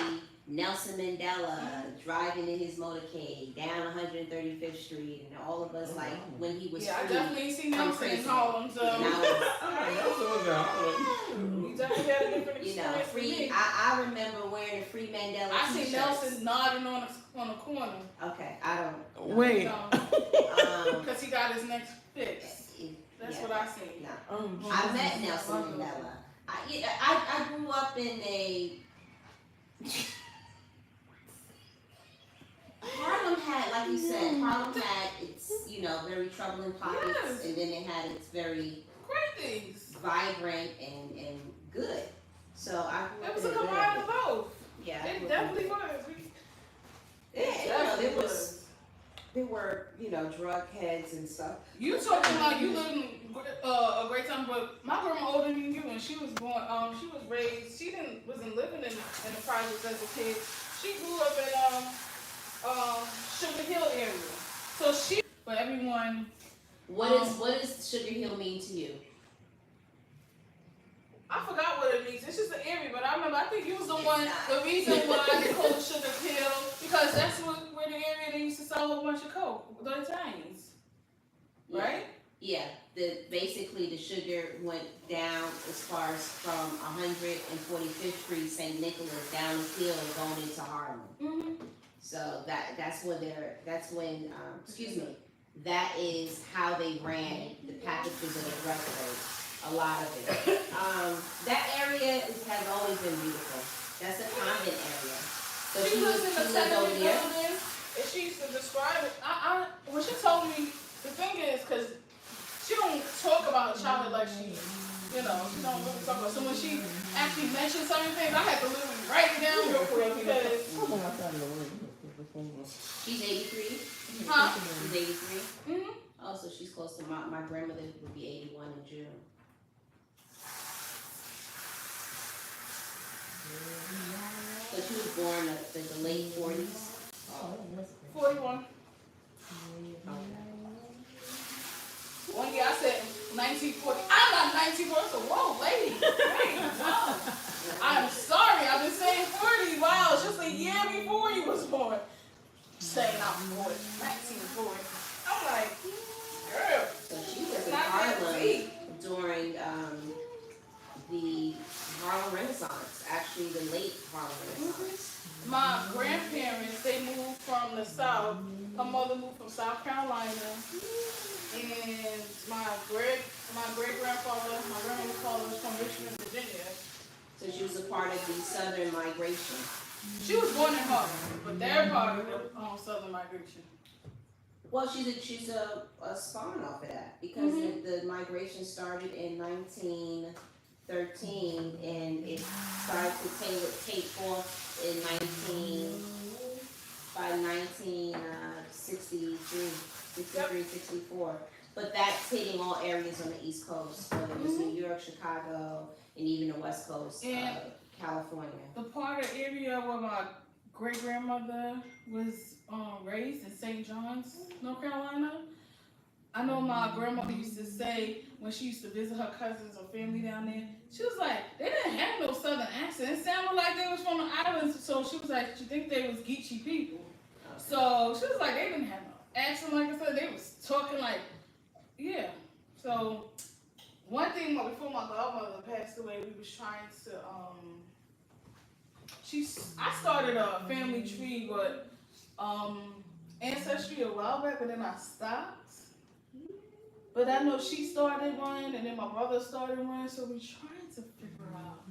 Speaker 1: Nelson Mandela driving in his motorcade down 135th Street, and all of us
Speaker 3: Oh,
Speaker 1: like
Speaker 3: wow.
Speaker 1: when he was
Speaker 2: Yeah, I
Speaker 1: free.
Speaker 2: definitely seen
Speaker 1: from
Speaker 2: Nelson in
Speaker 1: prison.
Speaker 2: Harlem, so
Speaker 1: And I was,
Speaker 3: Oh, Nelson was at Harlem.
Speaker 2: we definitely had a different
Speaker 1: you know,
Speaker 2: experience with
Speaker 1: free.
Speaker 2: me.
Speaker 1: I remember wearing a Free Mandela
Speaker 2: I seen
Speaker 1: t-shirts.
Speaker 2: Nelson nodding on a corner,
Speaker 1: Okay, I don't. know.
Speaker 3: Wait.
Speaker 2: because he got his next fix. That's
Speaker 1: yeah,
Speaker 2: what I seen.
Speaker 1: no. I met Nelson Mandela. I grew up in a. Harlem had, like you said, Harlem had its, you know, very troubling pockets,
Speaker 2: Yes.
Speaker 1: and then it had its very
Speaker 2: Great things.
Speaker 1: vibrant and good. So I grew
Speaker 2: It
Speaker 1: up
Speaker 2: was
Speaker 1: in
Speaker 2: a
Speaker 1: good
Speaker 2: combine
Speaker 1: of
Speaker 2: of
Speaker 1: it.
Speaker 2: both.
Speaker 1: Yeah, I
Speaker 2: It
Speaker 1: grew up in
Speaker 2: definitely
Speaker 1: good.
Speaker 2: was.
Speaker 1: Yeah, you know, there were, you know, drug heads and stuff.
Speaker 2: You talking about you living a great time, but my grandma older than you, and she was born. She was raised. She wasn't living in the projects as a kid. She grew up in Sugar Hill area. So she, but everyone.
Speaker 1: What does Sugar Hill mean to you?
Speaker 2: I forgot what it means. It's just an area, but I remember. I think you was the one. The reason why they called it Sugar Hill because that's where the area they used to sell a whole bunch of coke. The Italians, right?
Speaker 1: Yeah, basically the sugar went down as far as from 145th Street, St. Nicholas, down the hill going into Harlem.
Speaker 2: Mm-hmm.
Speaker 1: So that's that is how they ran the packages of the drug trade. A lot of it. That area has always been beautiful. That's a convent area. So
Speaker 2: She lives in the
Speaker 1: lived
Speaker 2: tenement
Speaker 1: over there.
Speaker 2: building, and she used to describe it. When she told me, the thing is, because she don't talk about her childhood like she don't really talk about. So when she actually mentioned certain things, I had to literally write it down real quick because,
Speaker 1: She's 83.
Speaker 2: huh?
Speaker 1: She's 83.
Speaker 2: Mm-hmm.
Speaker 1: Oh, so she's close to my grandmother would be 81 in June. So she was born in the late 40s.
Speaker 2: 41. One year I said 1940. I'm not 1940. I said, whoa, lady. Wait, wow. I'm sorry. I've been saying 40. Wow, it's just a year before you was born. Saying I'm 40. 1940. I'm like, girl.
Speaker 1: So she was in
Speaker 2: Not
Speaker 1: Harlem
Speaker 2: that
Speaker 1: during the Harlem Renaissance, actually the late Harlem Renaissance.
Speaker 2: My grandparents, they moved from the South. Her mother moved from South Carolina. And my great grandfather, my grandmother's father was from Richmond, Virginia.
Speaker 1: So she was a part of the Southern migration.
Speaker 2: She was born in Harlem, but they're part of the Southern migration.
Speaker 1: Well, she's a spawn off of that because the migration started in 1913 and it started to take off in 1963, 64. But that's hitting all areas on the East Coast, whether it was New York, Chicago, and even the West Coast,
Speaker 2: And
Speaker 1: California.
Speaker 2: the part of area where my great grandmother was raised in St. John's, North Carolina. I know my grandmother used to say when she used to visit her cousins or family down there, she was like, they didn't have no southern accent. It sounded like they was from the islands, so she was like, she think they was Geechee people. So she was like, they didn't have no accent, like I said, they was talking like, yeah. So one thing before my godmother passed away, we was trying to I started a family tree, but ancestry a while back, but then I stopped. But I know she started one, and then my brother started one, so we trying to figure out.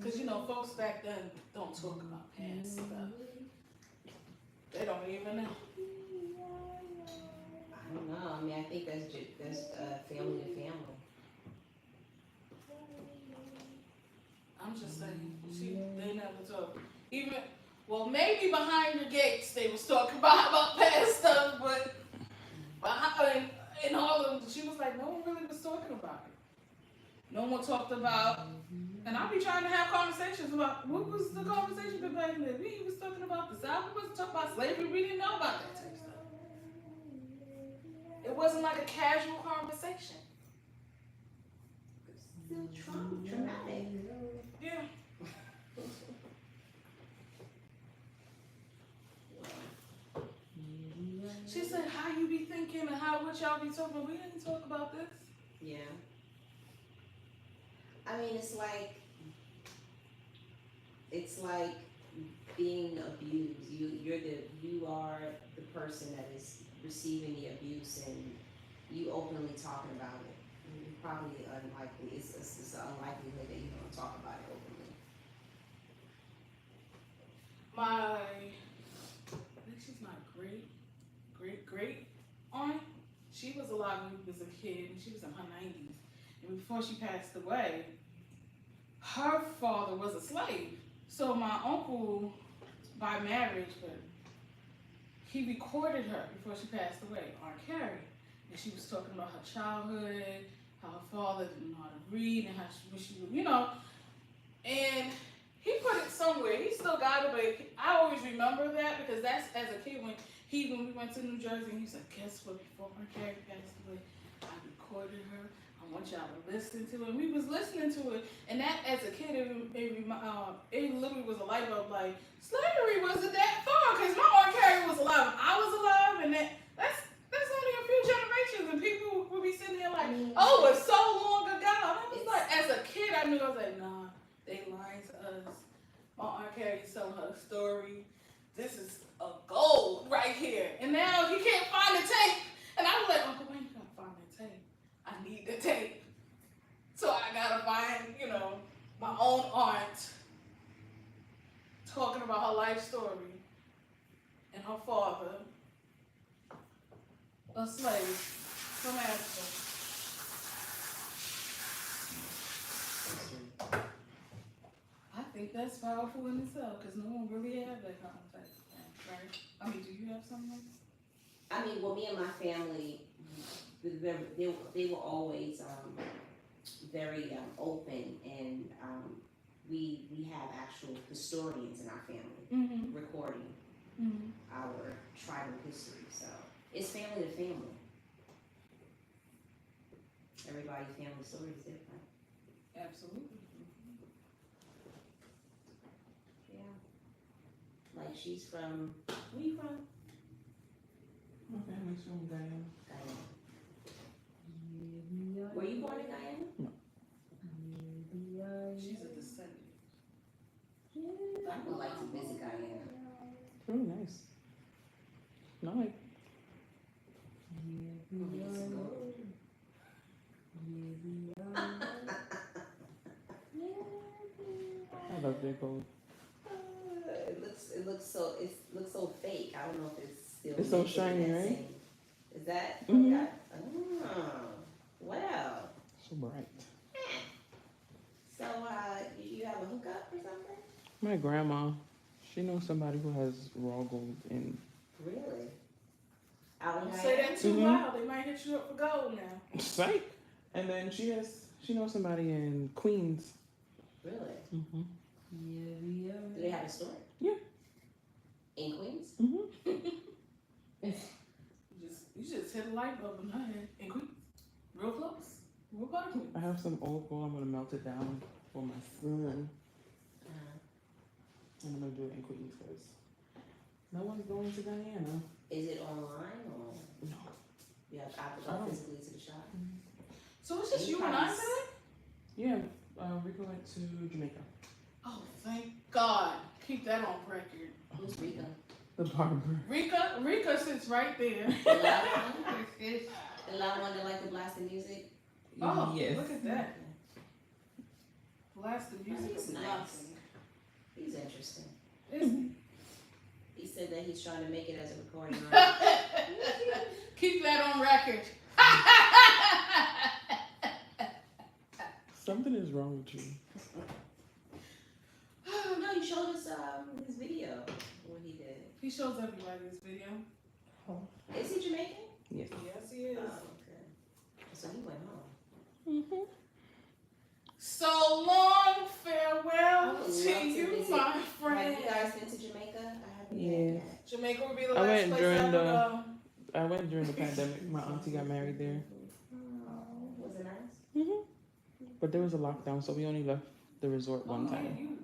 Speaker 2: Cause you know, folks back then don't talk about past stuff. They don't even know.
Speaker 1: I don't know. I mean, I think that's family to family.
Speaker 2: I'm just saying, they never talk. Even, well, maybe behind the gates they was talking about past stuff, but behind, in Harlem, she was like, no one really was talking about it. No one talked about, and I be trying to have conversations about, what was the conversation back then? We was talking about the South, we wasn't talking about slavery, we didn't know about that type of stuff. It wasn't like a casual conversation.
Speaker 1: Still traumatic.
Speaker 2: Yeah. She said, how you be thinking and what y'all be talking about? We didn't talk about this.
Speaker 1: Yeah. I mean, it's like being abused. You are the person that is receiving the abuse, and you openly talking about it. You probably unlikely. It's an unlikelihood that you don't talk about it openly.
Speaker 2: I think she's my great aunt. She was alive when we was a kid, and she was in her 90s. And before she passed away, her father was a slave. So my uncle, by marriage, but he recorded her before she passed away, Aunt Carrie. And she was talking about her childhood, how her father didn't know how to read, and how she would, you know. And he put it somewhere. He still got it, but I always remember that because that's as a kid when we went to New Jersey, and he said, guess what, before Aunt Carrie passed away, I recorded her. I want y'all to listen to it. And we was listening to it, and that as a kid, it literally was a light bulb. Like, slavery wasn't that far, because my Aunt Carrie was alive, and I was alive, and that's only a few generations, and people would be sitting there like, oh, it's so long ago. And I was like, as a kid, I knew, I was like, nah, they lying to us. My Aunt Carrie's telling her story. This is a gold right here. And now he can't find the tape. And I was like, Uncle, when you gonna find the tape? I need the tape. So I gotta find, my own aunt talking about her life story and her father, a slave from Africa. I think that's powerful in itself because no one really had that conversation, right? I mean, do you have something?
Speaker 1: I mean, well, me and my family, they were always very open, and we have actual historians in our family recording our tribal history. So It's family to family. Everybody's family story is different.
Speaker 2: Absolutely.
Speaker 1: Yeah. Like she's from, where you from?
Speaker 3: My family's from Guyana.
Speaker 1: Guyana. Were you born in Guyana?
Speaker 2: She's a descendant.
Speaker 1: I would like to visit Guyana.
Speaker 3: It's really nice. Not like I love their gold.
Speaker 1: It looks so fake. I don't know if it's still.
Speaker 3: It's so
Speaker 1: making
Speaker 3: shiny,
Speaker 1: that
Speaker 3: right?
Speaker 1: same- Is that?
Speaker 3: Mhm.
Speaker 1: Okay. Oh, wow.
Speaker 3: So bright.
Speaker 1: So, you have a hookup or something?
Speaker 3: My grandma, she knows somebody who has raw gold in
Speaker 1: Really? Out in
Speaker 2: Don't say that too
Speaker 3: Mhm.
Speaker 2: loud. They might hit you up for gold now.
Speaker 3: Psych. And then she knows somebody in Queens.
Speaker 1: Really?
Speaker 3: Mm-hmm.
Speaker 1: Do they have a store?
Speaker 3: Yeah.
Speaker 1: In Queens?
Speaker 3: Mm-hmm.
Speaker 2: You just hit a light bulb in her head. And Queens. Real close. Real close.
Speaker 3: I have some old gold. I'm gonna melt it down for my son. I'm gonna do it in Queens because no one's going to Guyana.
Speaker 1: Is it online or
Speaker 3: No.
Speaker 1: you have to go
Speaker 3: Oh.
Speaker 1: physically to the shop?
Speaker 2: So it's just you and I today?
Speaker 3: Yeah. Rico went to Jamaica.
Speaker 2: Oh, thank God. Keep that on record.
Speaker 1: Who's Rika?
Speaker 3: The barber.
Speaker 2: Rika sits right there.
Speaker 1: The loud one? The loud one that like to blast the music?
Speaker 2: Oh,
Speaker 3: Yes.
Speaker 2: look at that. Blast the music
Speaker 1: He's
Speaker 2: of
Speaker 1: nice.
Speaker 2: nothing.
Speaker 1: He's interesting.
Speaker 2: Isn't
Speaker 1: He said that he's trying to make it as a recording artist.
Speaker 2: Keep that on record.
Speaker 3: Something is wrong with you.
Speaker 1: No, you showed us his video, what he did.
Speaker 2: He shows everybody this video.
Speaker 1: Is he Jamaican?
Speaker 3: Yes.
Speaker 2: Yes, he is.
Speaker 1: Oh, okay. So he went home.
Speaker 3: Mm-hmm.
Speaker 2: So long farewell
Speaker 1: I would love
Speaker 2: to
Speaker 1: to
Speaker 2: you,
Speaker 1: visit.
Speaker 2: my
Speaker 1: Have
Speaker 2: friend.
Speaker 1: you guys been to Jamaica? I haven't
Speaker 3: Yeah.
Speaker 1: been yet.
Speaker 2: Jamaica would be the
Speaker 3: I
Speaker 2: last
Speaker 3: went
Speaker 2: place
Speaker 3: during
Speaker 2: I would
Speaker 3: the-
Speaker 2: go.
Speaker 3: I went during the pandemic. My auntie got married there.
Speaker 1: Was it nice?
Speaker 3: Mm-hmm. But there was a lockdown, so we only left the resort one
Speaker 2: Oh,
Speaker 3: time.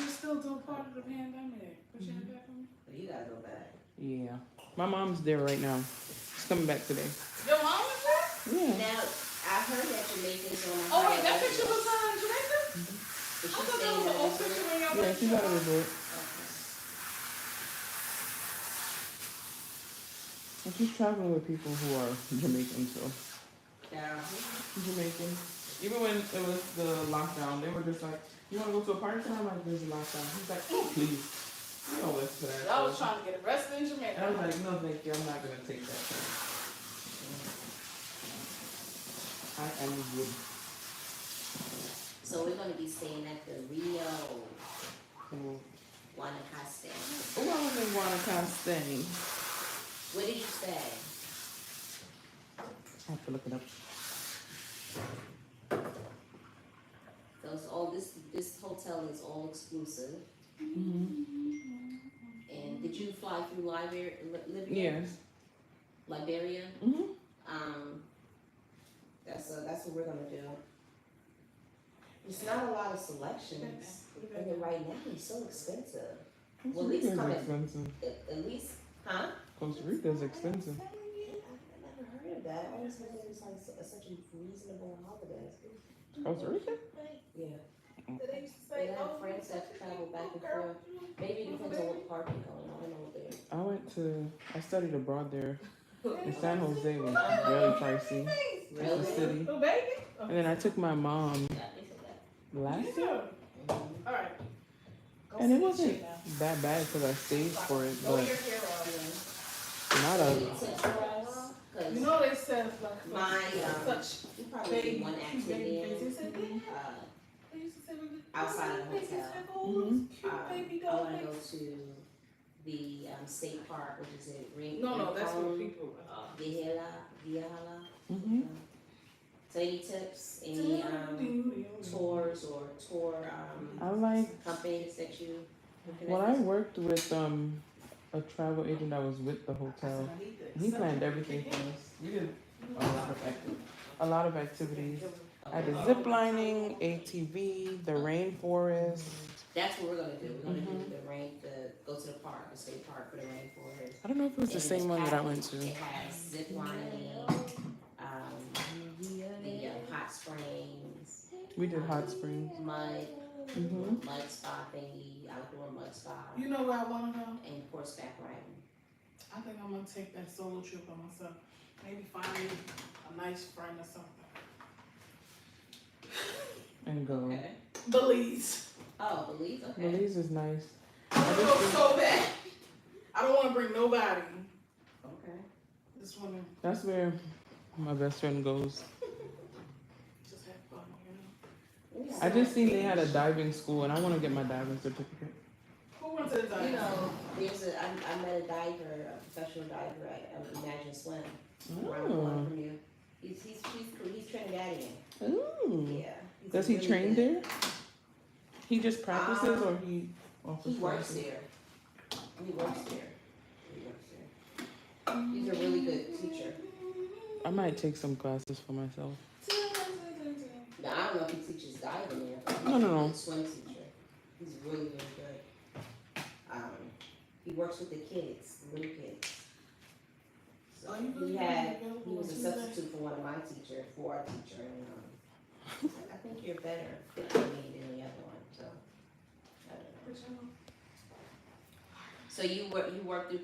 Speaker 2: you're still doing part of the pandemic. Put your hand back on me.
Speaker 1: Well, you gotta go back.
Speaker 3: Yeah. My mom's there right now. She's coming back today.
Speaker 2: Your mom was there?
Speaker 3: Yeah.
Speaker 1: Now, I heard that Jamaicans on a
Speaker 2: Oh, wait,
Speaker 1: higher
Speaker 2: that
Speaker 1: level.
Speaker 2: picture was in Jamaica?
Speaker 1: Is
Speaker 2: I
Speaker 1: she
Speaker 2: thought that
Speaker 1: staying
Speaker 2: was an
Speaker 1: at
Speaker 2: old
Speaker 1: a
Speaker 2: picture
Speaker 1: resort?
Speaker 2: in your
Speaker 3: Yeah, she's at a resort.
Speaker 1: Okay.
Speaker 3: And she's traveling with people who are Jamaican, so.
Speaker 1: Yeah.
Speaker 3: Jamaican. Even when it was the lockdown, they were just like, you want to go to a party tonight? I'm like, there's a lockdown. He's like, oh, please. You don't listen to that.
Speaker 2: I was
Speaker 3: So-
Speaker 2: trying to get arrested in
Speaker 3: And I
Speaker 2: Jamaica.
Speaker 3: was like, no, thank you. I'm not going to take that chance. I am good.
Speaker 1: So we're gonna be staying at the Rio
Speaker 3: Cool.
Speaker 1: Guanacaste.
Speaker 3: Oh, I was in Guanacaste.
Speaker 1: Where did you stay?
Speaker 3: I have to look it up.
Speaker 1: This hotel is all exclusive.
Speaker 3: Mm-hmm.
Speaker 1: And did you fly through Libya?
Speaker 3: Yes.
Speaker 1: Liberia?
Speaker 3: Mm-hmm.
Speaker 1: That's what we're gonna do. It's not a lot of selections. And then right now it's so expensive.
Speaker 3: Costa
Speaker 1: Well, at least
Speaker 3: Rica's
Speaker 1: come in-
Speaker 3: expensive.
Speaker 1: At least, huh?
Speaker 3: Costa Rica's expensive.
Speaker 1: I've never heard of that. I always heard it was like such a reasonable holiday.
Speaker 3: Costa Rica?
Speaker 1: Yeah.
Speaker 2: They used to
Speaker 1: They have friends that travel back and forth. Maybe it depends on what part you're going. I don't know what they're.
Speaker 3: I studied abroad there. And San Jose was really pricey. It's a
Speaker 1: Really?
Speaker 3: city.
Speaker 2: Oh, baby?
Speaker 3: And then I took my mom
Speaker 4: Yeah, they said that.
Speaker 3: last year.
Speaker 2: All right. Go
Speaker 3: And it
Speaker 2: sit
Speaker 3: wasn't
Speaker 2: shit now.
Speaker 3: that bad because I saved for it,
Speaker 2: Go
Speaker 3: but
Speaker 2: your hair off.
Speaker 3: not
Speaker 1: Any
Speaker 3: a.
Speaker 1: tips for us? 'Cause
Speaker 2: You know they said like
Speaker 1: My,
Speaker 2: such
Speaker 1: we probably do one
Speaker 2: baby
Speaker 1: activity in,
Speaker 2: faces. They used to say
Speaker 1: outside of the
Speaker 2: babies
Speaker 1: hotel.
Speaker 2: have all those cute baby
Speaker 1: I
Speaker 2: doll
Speaker 1: wanna go
Speaker 2: faces.
Speaker 1: to the state park, which is at Ring.
Speaker 2: No, that's what
Speaker 1: Rincon,
Speaker 2: people.
Speaker 1: Vihala.
Speaker 3: Mm-hmm.
Speaker 1: So any tips, any tours or tour
Speaker 3: I like.
Speaker 1: companies that you? looking
Speaker 3: Well,
Speaker 1: at?
Speaker 3: I worked with a travel agent that was with the
Speaker 2: I
Speaker 3: hotel.
Speaker 2: said, I need to
Speaker 3: He
Speaker 2: accept
Speaker 3: planned
Speaker 2: it.
Speaker 3: everything for us. We did a lot of activities. I did zip lining, ATV, the rainforest.
Speaker 1: That's what we're gonna do. We're gonna
Speaker 3: Mhm.
Speaker 1: do go to the park, the state park for the rainforest.
Speaker 3: I don't know if it was the
Speaker 1: And
Speaker 3: same one that I went to.
Speaker 1: It has zip lining, the hot springs,
Speaker 3: We did hot springs.
Speaker 1: mud,
Speaker 3: Mhm.
Speaker 1: mud spa thingy, outdoor mud spa,
Speaker 2: You know where I wanna go?
Speaker 1: and horseback riding.
Speaker 2: I think I'm gonna take that solo trip by myself. Maybe find me a nice friend or something.
Speaker 3: And go.
Speaker 1: Okay.
Speaker 2: Belize.
Speaker 1: Oh, Belize, okay.
Speaker 3: Belize is nice.
Speaker 2: I wanna go so bad. I don't wanna bring nobody.
Speaker 1: Okay.
Speaker 2: Just wanna
Speaker 3: That's where my best friend goes.
Speaker 2: just have fun, you know.
Speaker 3: I just seen they had a diving school, and I want to get my diving certificate.
Speaker 2: Who went to the
Speaker 1: You
Speaker 2: dive?
Speaker 1: know, I met a diver, a professional diver at Imagine Swim, around the corner from you. He's Trinidadian.
Speaker 3: Ooh.
Speaker 1: Yeah. he's
Speaker 3: Does he
Speaker 1: really
Speaker 3: train
Speaker 1: good.
Speaker 3: there? He just practices, or he offers
Speaker 1: He works
Speaker 3: classes?
Speaker 1: there. He works there. He's a really good teacher.
Speaker 3: I might take some classes for myself.
Speaker 1: Now, I don't know if he teaches diving there, but he's
Speaker 3: No.
Speaker 1: a good swim teacher. He's really, really good. He works with the kids, the little kids. So
Speaker 2: Are you really
Speaker 1: he
Speaker 2: available
Speaker 1: was a
Speaker 2: Tuesday?
Speaker 1: substitute for one of my teachers, for our teacher, and he said, I think you're better fit for me than the other one, so. I don't know. So you work through